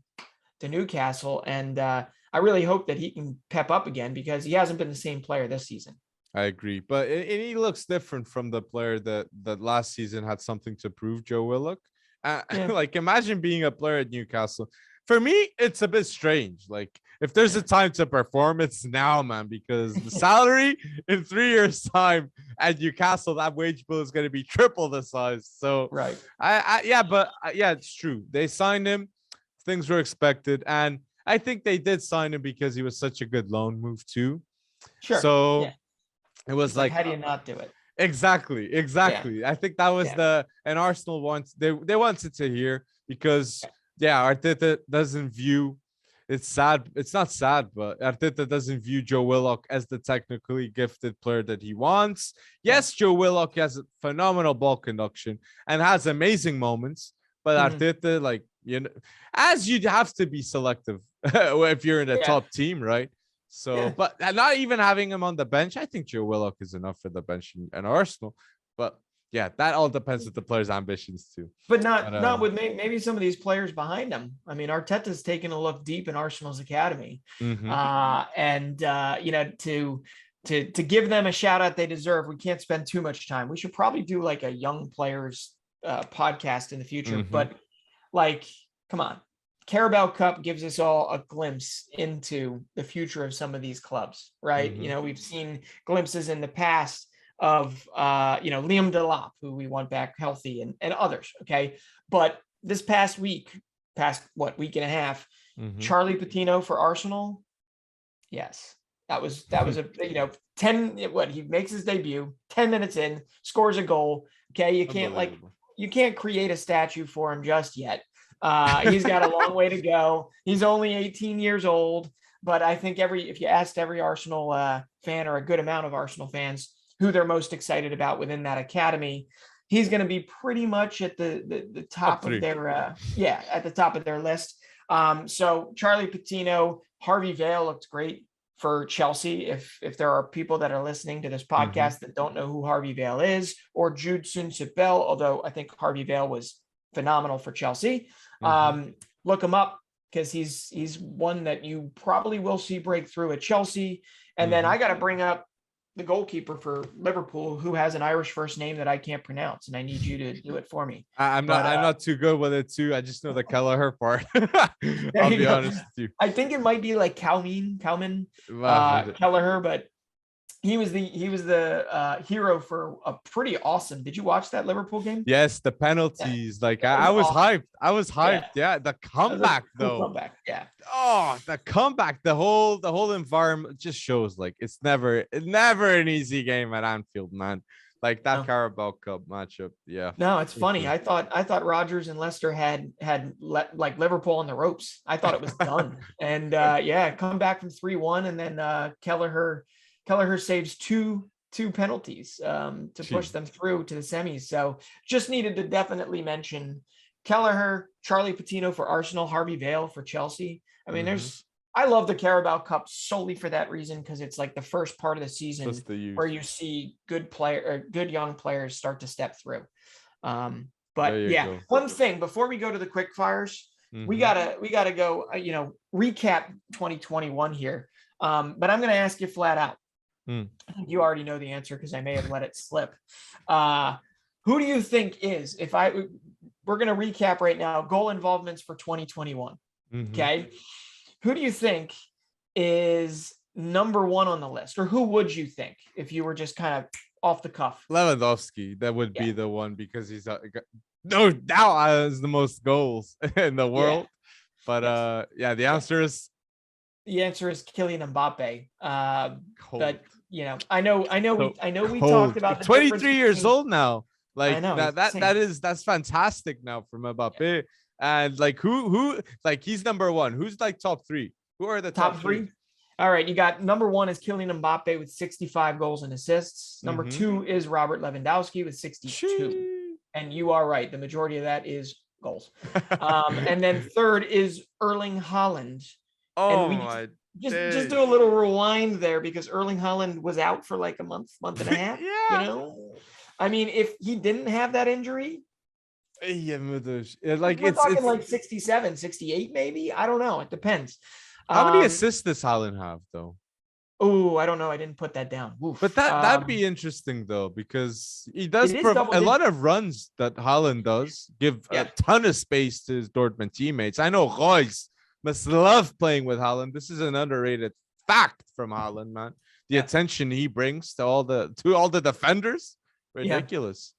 to Newcastle. And I really hope that he can pep up again because he hasn't been the same player this season. I agree. But he looks different from the player that last season had something to prove, Joe Willock. Like imagine being a player at Newcastle. For me, it's a bit strange. Like if there's a time to perform, it's now, man, because the salary in 3 years' time at Newcastle, that wage bill is going to be triple the size. So right. It's true. They signed him. Things were expected. And I think they did sign him because he was such a good loan move too. Sure. So it was like, how do you not do it? Exactly. Yeah. I think that was and Arsenal wants they wanted to hear because Arteta doesn't view. It's sad. It's not sad, but Arteta doesn't view Joe Willock as the technically gifted player that he wants. Yes, Joe Willock has phenomenal ball conduction and has amazing moments, but Arteta, like, as you'd have to be selective if you're in a top team, right? So, but not even having him on the bench, I think Joe Willock is enough for the bench in Arsenal. But yeah, that all depends on the player's ambitions too. But not with maybe some of these players behind him. I mean, Arteta's taken a look deep in Arsenal's academy, and to give them a shout out they deserve. We can't spend too much time. We should probably do like a young players podcast in the future. But like, come on, Carabao Cup gives us all a glimpse into the future of some of these clubs, right? We've seen glimpses in the past of Liam Delap, who we want back healthy, and others. Okay. But this past week and a half, Charlie Patino for Arsenal. Yes. That was a 10, he makes his debut, 10 minutes in, scores a goal. Okay. You can't create a statue for him just yet. He's got a long way to go. He's only 18 years old, but I think if you asked every Arsenal fan, or a good amount of Arsenal fans, who they're most excited about within that academy, he's going to be pretty much at the top of their at the top of their list. So Charlie Patino, Harvey Vale looked great for Chelsea. If there are people that are listening to this podcast that don't know who Harvey Vale is, or Jude Soon-Sip-Bell, although I think Harvey Vale was phenomenal for Chelsea, look him up, because he's one that you probably will see break through at Chelsea. And then I got to bring up the goalkeeper for Liverpool, who has an Irish first name that I can't pronounce, and I need you to do it for me. I'm not too good with it too. I just know the Kelleher part. I'll be honest with you. I think it might be like Kalman Kelleher, but he was the hero for a pretty awesome. Did you watch that Liverpool game? Yes, the penalties. Yeah. Like I was hyped. I was hyped. Yeah, the comeback though. Comeback. Yeah. Oh, the comeback. The whole environment just shows like it's never an easy game at Anfield, man. Like that Carabao Cup matchup. Yeah. No, it's funny. I thought Rodgers and Leicester had like Liverpool on the ropes. I thought it was done. And come back from 3-1, and then Kelleher saves two penalties to push them through to the semis. So just needed to definitely mention Kelleher, Charlie Patino for Arsenal, Harvey Vale for Chelsea. I mean, I love the Carabao Cup solely for that reason, because it's like the first part of the season where you see good young players start to step through. One thing before we go to the quick fires, we gotta go recap 2021 here. But I'm going to ask you flat out. I think you already know the answer, because I may have let it slip. Who do you think is, we're going to recap right now, goal involvements for 2021. Okay. Who do you think is number one on the list, or who would you think if you were just kind of off the cuff? Lewandowski. That would be the one, because he's no doubt has the most goals in the world. But the answer is. The answer is Kylian Mbappe. But I know we talked about the 23 years old now. Like that's fantastic now from Mbappe. And like who like he's number one. Who's like top three? Who are the top three? All right, you got number one is Kylian Mbappe with 65 goals and assists. Number two is Robert Lewandowski with 62. And you are right. The majority of that is goals. And then third is Erling Haaland. Just do a little rewind there, because Erling Haaland was out for like a month and a half. I mean, if he didn't have that injury, we're talking like 67, 68, maybe. I don't know. It depends. How many assists does Haaland have, though? Oh, I don't know. I didn't put that down. Oof. But that'd be interesting, though, because he does a lot of runs that Haaland does give a ton of space to his Dortmund teammates. I know Royce must love playing with Haaland. This is an underrated fact from Haaland, man. The attention he brings to all the defenders, ridiculous.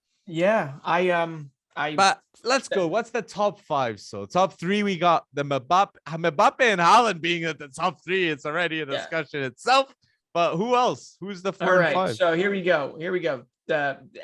But let's go. What's the top five? So top three, we got the Mbappe and Haaland being at the top three. It's already a discussion itself. But who else? Who's the four and five? So here we go.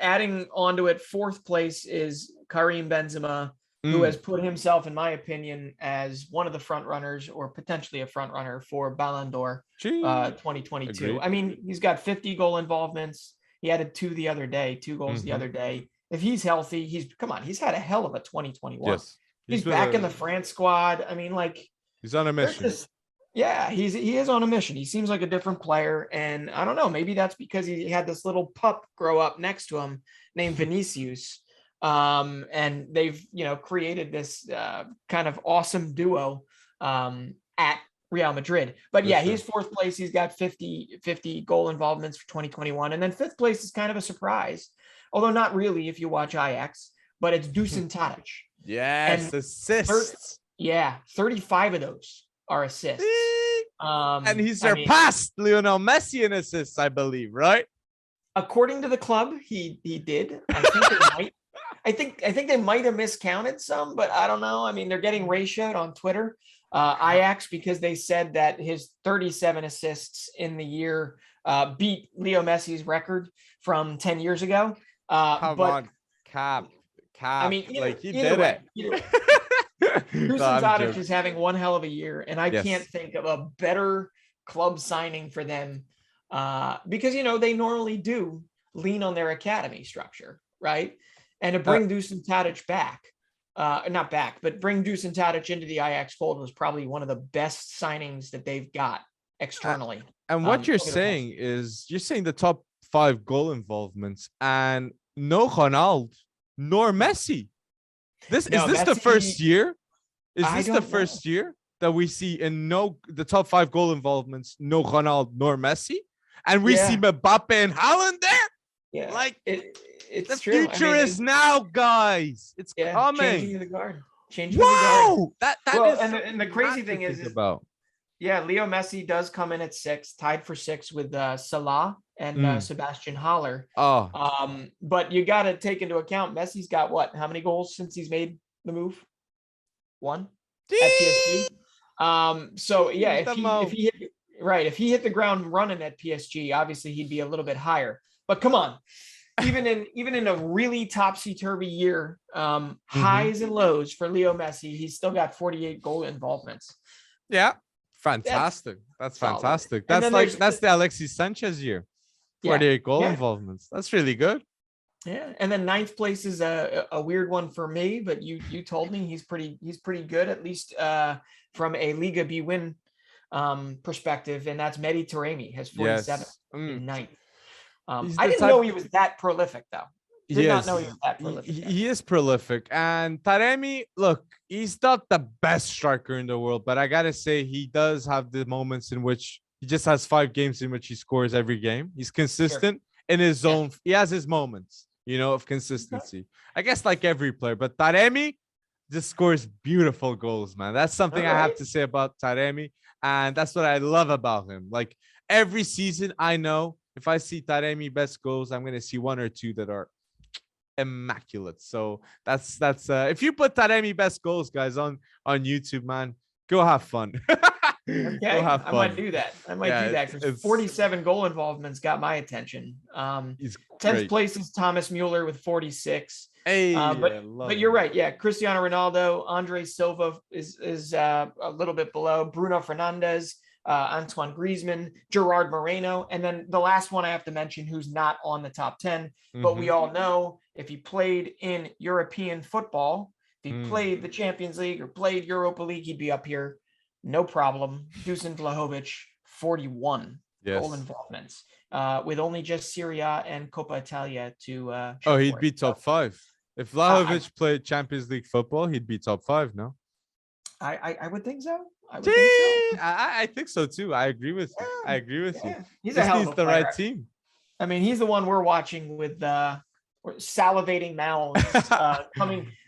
Adding onto it, fourth place is Karim Benzema. who has put himself, in my opinion, as one of the front runners or potentially a front runner for Ballon d'Or 2022. Agreed. I mean, he's got 50 goal involvements. He added two goals the other day. If he's healthy, he's had a hell of a 2021. Yes. He's back in the France squad. I mean, like, he's on a mission. He is on a mission. He seems like a different player. And I don't know, maybe that's because he had this little pup grow up next to him named Vinicius. And they've, created this kind of awesome duo at Real Madrid. But yeah, he's fourth place. He's got 50 goal involvements for 2021. And then fifth place is kind of a surprise, although not really if you watch Ajax, but it's Dusan Tadic. Yes, and assists. 35 of those are assists. And he surpassed Lionel Messi in assists, I believe, right? According to the club, he did. I think they might. I think they might have miscounted some, but I don't know. I mean, they're getting ratioed on Twitter, Ajax, because they said that his 37 assists in the year beat Leo Messi's record from 10 years ago. Come on, Cap. I mean, he did it. Dusan Tadic is having one hell of a year, and I can't think of a better club signing for them because, they normally do lean on their academy structure, right? And to bring Dusan Tadic bring Dusan Tadic into the Ajax fold was probably one of the best signings that they've got externally. And what you're saying is the top 5 goal involvements and no Ronaldo nor Messi. Is this Messi, the first year? Is this the first year that we see in the top 5 goal involvements, no Ronaldo nor Messi? And we see Mbappe and Haaland there? Yeah. Like it's the true. future is now, guys. It's coming. Changing the guard. Changing the guard. That is and the crazy thing is Leo Messi does come in at 6, tied for 6 with Salah and Sebastian Haller. But you got to take into account Messi's got what? How many goals since he's made the move? 1 at PSG. So yeah, if he hit the ground running at PSG, obviously he'd be a little bit higher. But come on, even in a really topsy-turvy year, highs and lows for Leo Messi, he's still got 48 goal involvements. Yeah, fantastic. That's fantastic. That's the Alexis Sanchez year. 48 goal involvements. That's really good. Yeah, and then 9th place is a weird one for me, but you told me he's pretty good, at least from a Liga B win perspective, and that's Mehdi Taremi has 47 in 9th. I didn't know he was that prolific, though. Did not know he was that prolific. He is prolific. And Taremi, look, he's not the best striker in the world, but I got to say he does have the moments in which he just has 5 games in which he scores every game. He's consistent in his zone. He has his moments, of consistency. I guess like every player. But Taremi just scores beautiful goals, man. That's something I have to say about Taremi. And that's what I love about him. Like every season, I know if I see Taremi best goals, I'm going to see 1 or 2 that are immaculate. So that's if you put Taremi best goals, guys, on YouTube, man, go have fun. Okay, I might do that. Because 47 goal involvements got my attention. 10th place is Thomas Mueller with 46. But you're right. Yeah, Cristiano Ronaldo, Andre Silva is a little bit below. Bruno Fernandes, Antoine Griezmann, Gerard Moreno, and then the last one I have to mention, who's not on the top 10, but we all know if he played in European football, if he played the Champions League or played Europa League, he'd be up here. No problem. Dusan Vlahovic, 41 goal involvements, with only just Serie A and Coppa Italia to. He'd be top 5. If Vlahovic played Champions League football, he'd be top 5. No, I would think so. I think so too. I agree with you. He's a hell of a player. Right team. I mean, he's the one we're watching with salivating mouths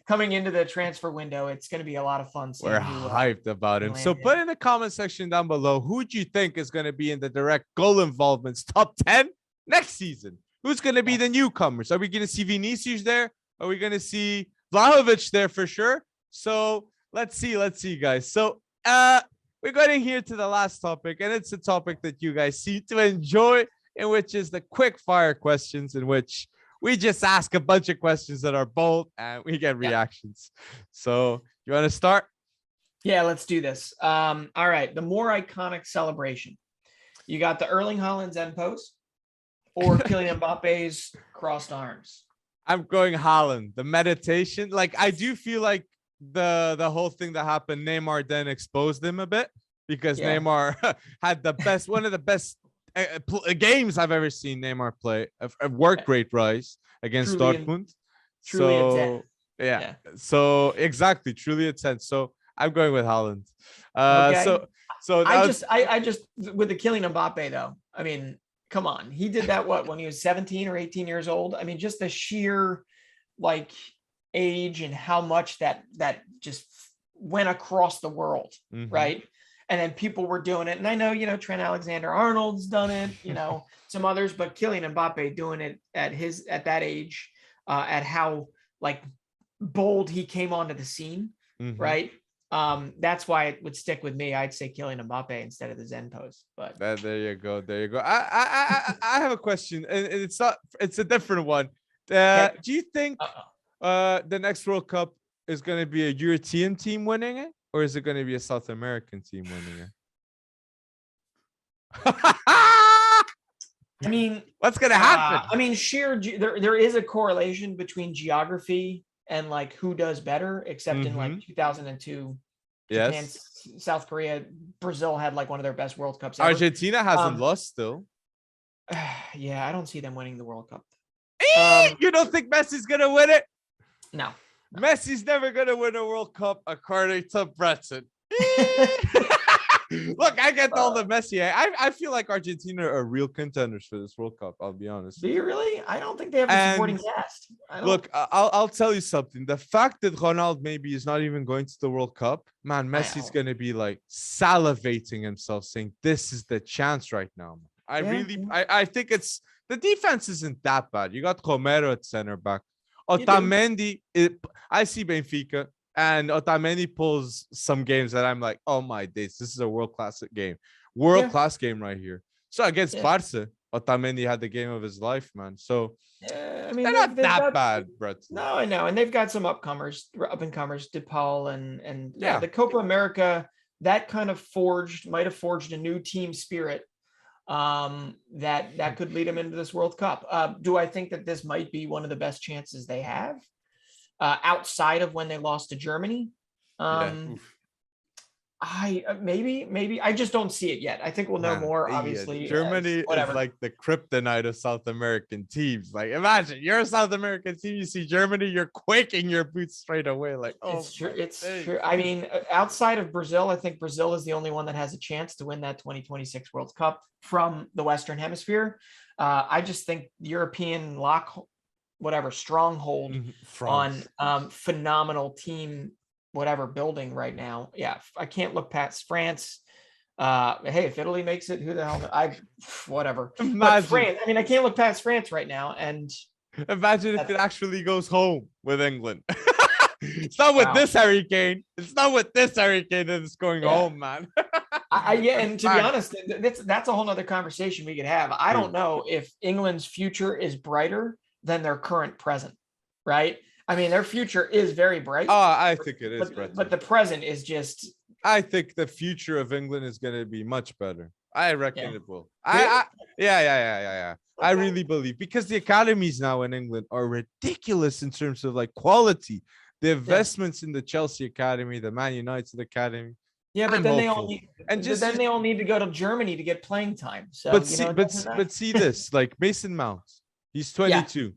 coming into the transfer window. It's going to be a lot of fun. We're hyped about him. So put in the comment section down below, who do you think is going to be in the direct goal involvements top 10 next season? Who's going to be the newcomers? Are we going to see Vinicius there? Are we going to see Vlahovic there for sure? So let's see, guys. So we're going here to the last topic, and it's a topic that you guys seem to enjoy, in which is the quick fire questions, in which We just ask a bunch of questions that are bold and we get reactions. So you want to start? Yeah, let's do this. All right. The more iconic celebration. You got the Erling Haaland's end post or Kylian Mbappe's crossed arms. I'm going Haaland. The meditation. Like, I do feel like the whole thing that happened, Neymar then exposed him a bit because Neymar had one of the best games I've ever seen Neymar play. A work rate rise against Dortmund. Truly so yeah. So exactly, truly a 10. So I'm going with Haaland. Okay. So I just with the Kylian Mbappe though. I mean, come on, he did that when he was 17 or 18 years old. I mean, just the sheer like age and how much that just went across the world, right? And then people were doing it, and I know Trent Alexander-Arnold's done it, some others, but Kylian Mbappe doing it at that age, at how like bold he came onto the scene, right? That's why it would stick with me. I'd say Kylian Mbappe instead of the Zen post. But there you go. I have a question, and it's a different one. Do you think the next World Cup is going to be a European team winning it, or is it going to be a South American team winning it? I mean, what's going to happen? I mean, there is a correlation between geography and like who does better, except in like 2002, Japan, South Korea, Brazil had like one of their best World Cups ever. Argentina hasn't lost still. Yeah, I don't see them winning the World Cup. You don't think Messi's going to win it? No. Messi's never going to win a World Cup according to Breton. Look, I get all the Messi. I feel like Argentina are real contenders for this World Cup. I'll be honest. Do you really? I don't think they have a supporting cast. Look, I'll tell you something. The fact that Ronaldo maybe is not even going to the World Cup, man, Messi's going to be like salivating himself, saying this is the chance right now. I think it's the defense isn't that bad. You got Romero at center back. Otamendi, I see Benfica. And Otamendi pulls some games that I'm like, oh my days, this is a world-class game. World-class game right here. So against Barca, Otamendi had the game of his life, man. So I mean, they're not that bad, Brett. No, I know. And they've got some up-and-comers, DePaul and the Copa America, that kind of might have forged a new team spirit that could lead them into this World Cup. Do I think that this might be one of the best chances they have? Outside of when they lost to Germany, maybe I just don't see it yet. I think we'll know more. Obviously, Germany is like the kryptonite of South American teams. Like, imagine you're a South American team, you see Germany, you're quaking your boots straight away. Like, it's true. It's true. I mean, outside of Brazil, I think Brazil is the only one that has a chance to win that 2026 World Cup from the Western Hemisphere. I just think European stronghold on phenomenal team building right now. I can't look past France. Hey, if Italy makes it, who the hell whatever. But France, I mean, I can't look past France right now. And imagine if it actually goes home with England. It's not with this Harry Kane. It's not with this Harry Kane that it's going home, man. And to be honest, that's a whole nother conversation we could have. I don't know if England's future is brighter than their current present, right? I mean, their future is very bright. Oh, I think it is, but the present is just. I think the future of England is going to be much better. I reckon it will. Really? Yeah. Okay. I really believe, because the academies now in England are ridiculous in terms of like quality. The investments in the Chelsea Academy, the Man United Academy. Yeah, but then they all need to go to Germany to get playing time. So, but see this, like Mason Mount. He's 22.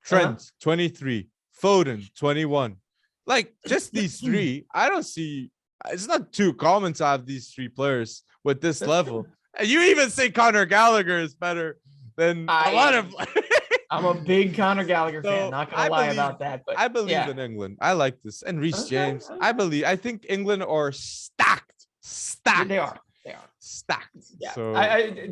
Trent, 23. Foden, 21. Like, just these three, I don't see. It's not too common to have these three players with this level. And you even say Conor Gallagher is better than a lot of. I'm a big Conor Gallagher fan. Not gonna lie about that. But I believe in England. I like this. And Reece James. I think England are stacked. They are. Stacked. Yeah. So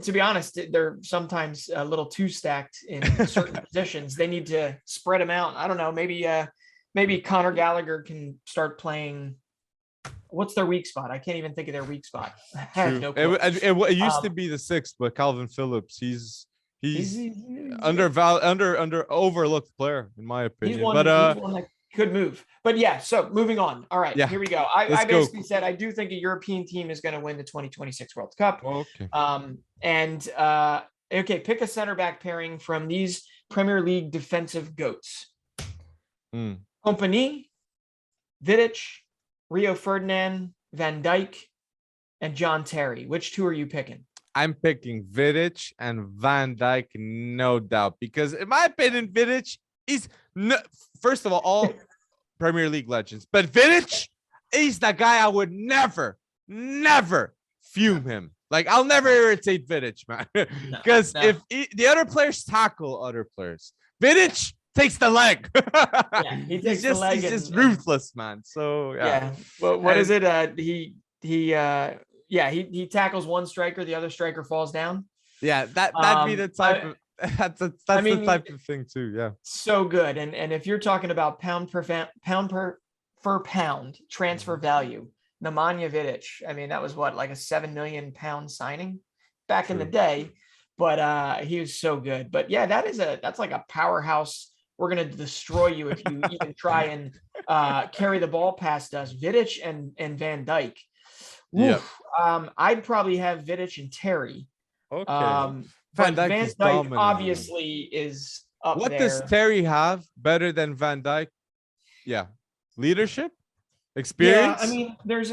to be honest, they're sometimes a little too stacked in certain positions. They need to spread them out. I don't know. Maybe Conor Gallagher can start playing. What's their weak spot? I can't even think of their weak spot. I have no clue. It used to be the 6th, but Calvin Phillips, he's He's under overlooked player, in my opinion. He's one that could move. But yeah, so moving on. All right, here we go. I basically said I do think a European team is going to win the 2026 World Cup. Okay. Okay, pick a center back pairing from these Premier League defensive goats. Kompany, Vidic, Rio Ferdinand, Van Dijk, and John Terry. Which two are you picking? I'm picking Vidic and Van Dijk, no doubt, because in my opinion, Vidic is first of all Premier League legends, but Vidic is the guy I would never fume him. Like, I'll never irritate Vidic, man, because if the other players tackle other players, Vidic takes the leg. He takes the leg. He's just ruthless, man. So Well, what is it? He tackles one striker, the other striker falls down. Yeah, that'd be the type of that's the type of thing too. Yeah, so good. And if you're talking about pound per pound transfer value, Nemanja Vidic, I mean, that was like a £7 million signing back in the day, but he was so good. But yeah, that's like a powerhouse. We're gonna destroy you if you even try and carry the ball past us. Vidic and Van Dijk. I'd probably have Vidic and Terry. Okay. Van Dijk obviously is up there. What does Terry have better than Van Dijk? Yeah, leadership, experience. Yeah, I mean, there's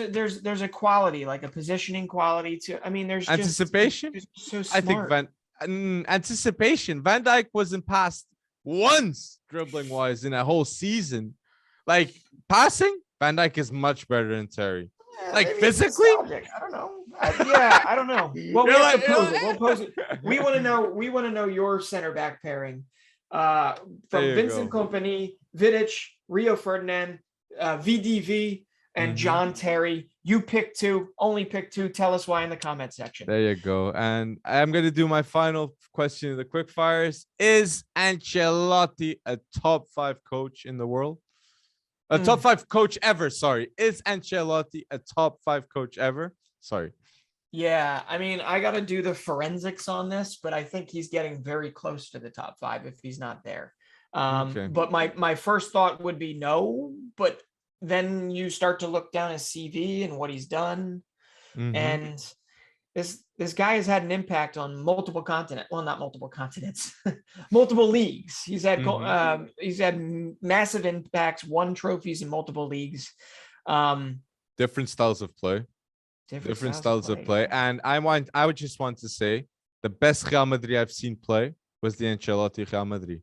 a quality, like a positioning quality to. I mean, there's anticipation. So smart. I think anticipation. Van Dijk wasn't passed once dribbling wise in a whole season. Like passing, Van Dijk is much better than Terry. Like physically, I don't know. I don't know. Well, we have to pose it. We'll pose it. We want to know your center back pairing. From Vincent Kompany, Vidic, Rio Ferdinand, VDV, and John Terry. You pick two. Only pick two. Tell us why in the comment section. There you go. And I'm going to do my final question in the quick fires. Is Ancelotti a top 5 coach in the world? A top 5 coach ever. Sorry. Is Ancelotti a top 5 coach ever? Sorry. Yeah. I mean, I got to do the forensics on this, but I think he's getting very close to the top 5 if he's not there. But my first thought would be no, but then you start to look down his CV and what he's done. And this guy has had an impact on multiple continents. Well, not multiple continents, multiple leagues. He's had massive impacts, won trophies in multiple leagues. Different styles of play. Different styles of play. And I would just want to say the best Real Madrid I've seen play was the Ancelotti Real Madrid.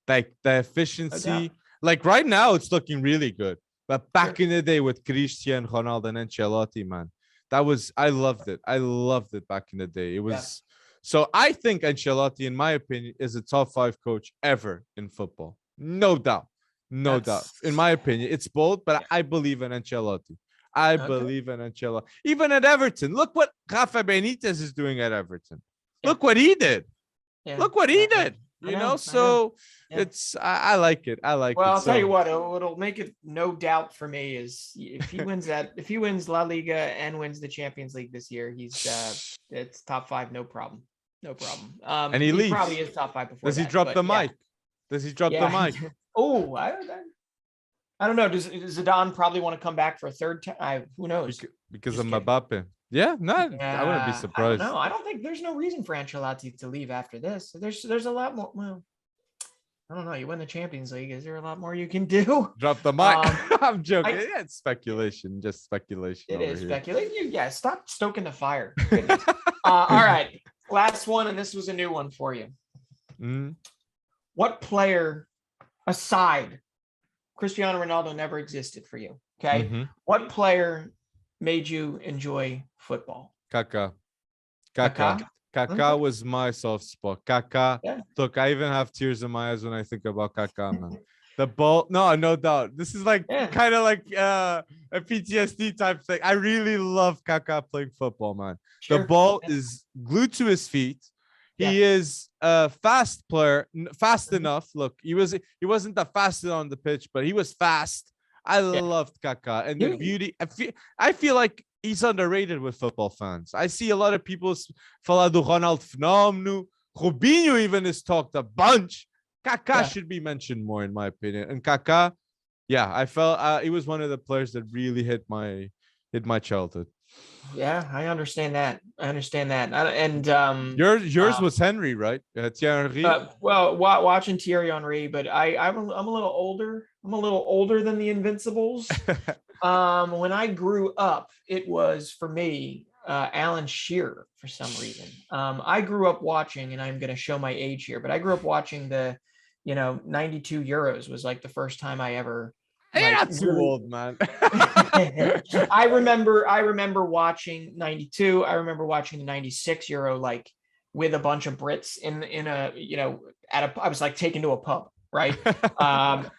Like the efficiency, like right now it's looking really good. But back in the day with Cristiano Ronaldo and Ancelotti, man, I loved it. I loved it back in the day. It was so I think Ancelotti, in my opinion, is a top 5 coach ever in football. No doubt. No doubt. In my opinion, it's bold, but I believe in Ancelotti. I believe in Ancelotti. Even at Everton. Look what Rafa Benitez is doing at Everton. Look what he did. Look what he did. It's I like it. Well, I'll tell you what, it'll make it no doubt for me is if he wins La Liga and wins the Champions League this year, it's top 5, no problem. And he leaves. Probably is top 5 before. Does he drop the mic? Does he drop the mic? Oh, I don't know. Does Zidane probably want to come back for a third time? Who knows? Because of Mbappe. Yeah, I wouldn't be surprised. No, I don't think there's no reason for Ancelotti to leave after this. There's a lot more. Well, I don't know. You win the Champions League. Is there a lot more you can do? Drop the mic. I'm joking. It's speculation. Just speculation. It is speculation. Yeah, stop stoking the fire. All right. Last one, and this was a new one for you. What player aside Cristiano Ronaldo never existed for you? Okay. What player made you enjoy football? Kaká was my soft spot. Kaká. Look, I even have tears in my eyes when I think about Kaká, man. The ball, no doubt. This is like kind of like a PTSD type thing. I really love Kaká playing football, man. The ball is glued to his feet. He is a fast player, fast enough. Look, he wasn't the fastest on the pitch, but he was fast. I loved Kaká and the beauty. I feel like he's underrated with football fans. I see a lot of people falar do Ronaldo Fenómeno, Robinho even is talked a bunch. Kaká should be mentioned more, in my opinion. And Kaká, yeah, I felt he was one of the players that really hit my childhood. Yeah, I understand that. And yours was Henry, right? Thierry Henry. Well, watching Thierry Henry, but I'm a little older. I'm a little older than the Invincibles. When I grew up, it was for me Alan Shearer for some reason. I grew up watching, and I'm going to show my age here, but I grew up watching the 92 Euros was like the first time I ever. You're not too old, man. I remember watching 92. I remember watching the 96 Euro like with a bunch of Brits in a I was like taken to a pub, right?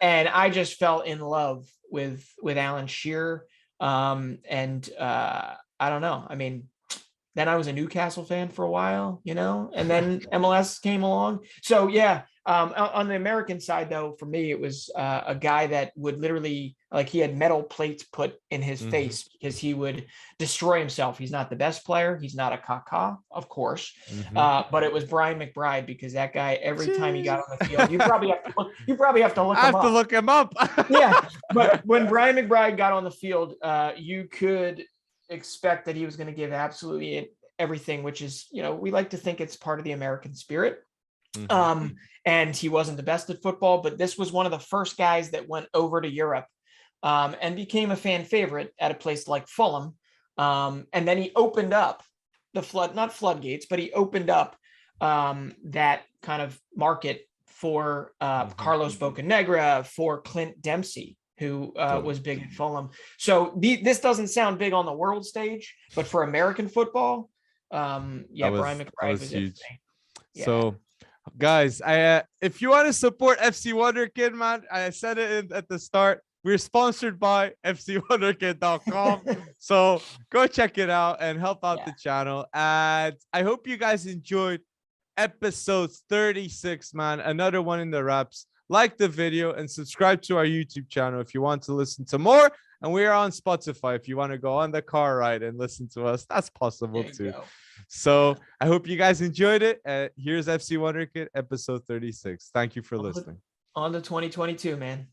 And I just fell in love with Alan Shearer. And I don't know. I mean, then I was a Newcastle fan for a while, and then MLS came along. So yeah. On the American side, though, for me, it was a guy that would literally, like, he had metal plates put in his face because he would destroy himself. He's not the best player. He's not a Kaká, of course, but it was Brian McBride, because that guy, every time he got on the field, you probably have to look him up. Look him up. Yeah, but when Brian McBride got on the field, you could expect that he was going to give absolutely everything, which is, we like to think it's part of the American spirit. And he wasn't the best at football, but this was one of the first guys that went over to Europe and became a fan favorite at a place like Fulham. And then he opened up not floodgates, but he opened up that kind of market for Carlos Bocanegra, for Clint Dempsey, who was big at Fulham. So this doesn't sound big on the world stage, but for American football, Brian McBride was huge. Yeah. So, guys, if you want to support FC Wonderkid, man, I said it at the start. We're sponsored by FCWonderkid.com. So go check it out and help out the channel. And I hope you guys enjoyed episode 36, man. Another one in the wraps. Like the video and subscribe to our YouTube channel if you want to listen to more. And we are on Spotify. If you want to go on the car ride and listen to us, that's possible too. So I hope you guys enjoyed it. Here's FC Wonderkid, episode 36. Thank you for listening. On to 2022, man.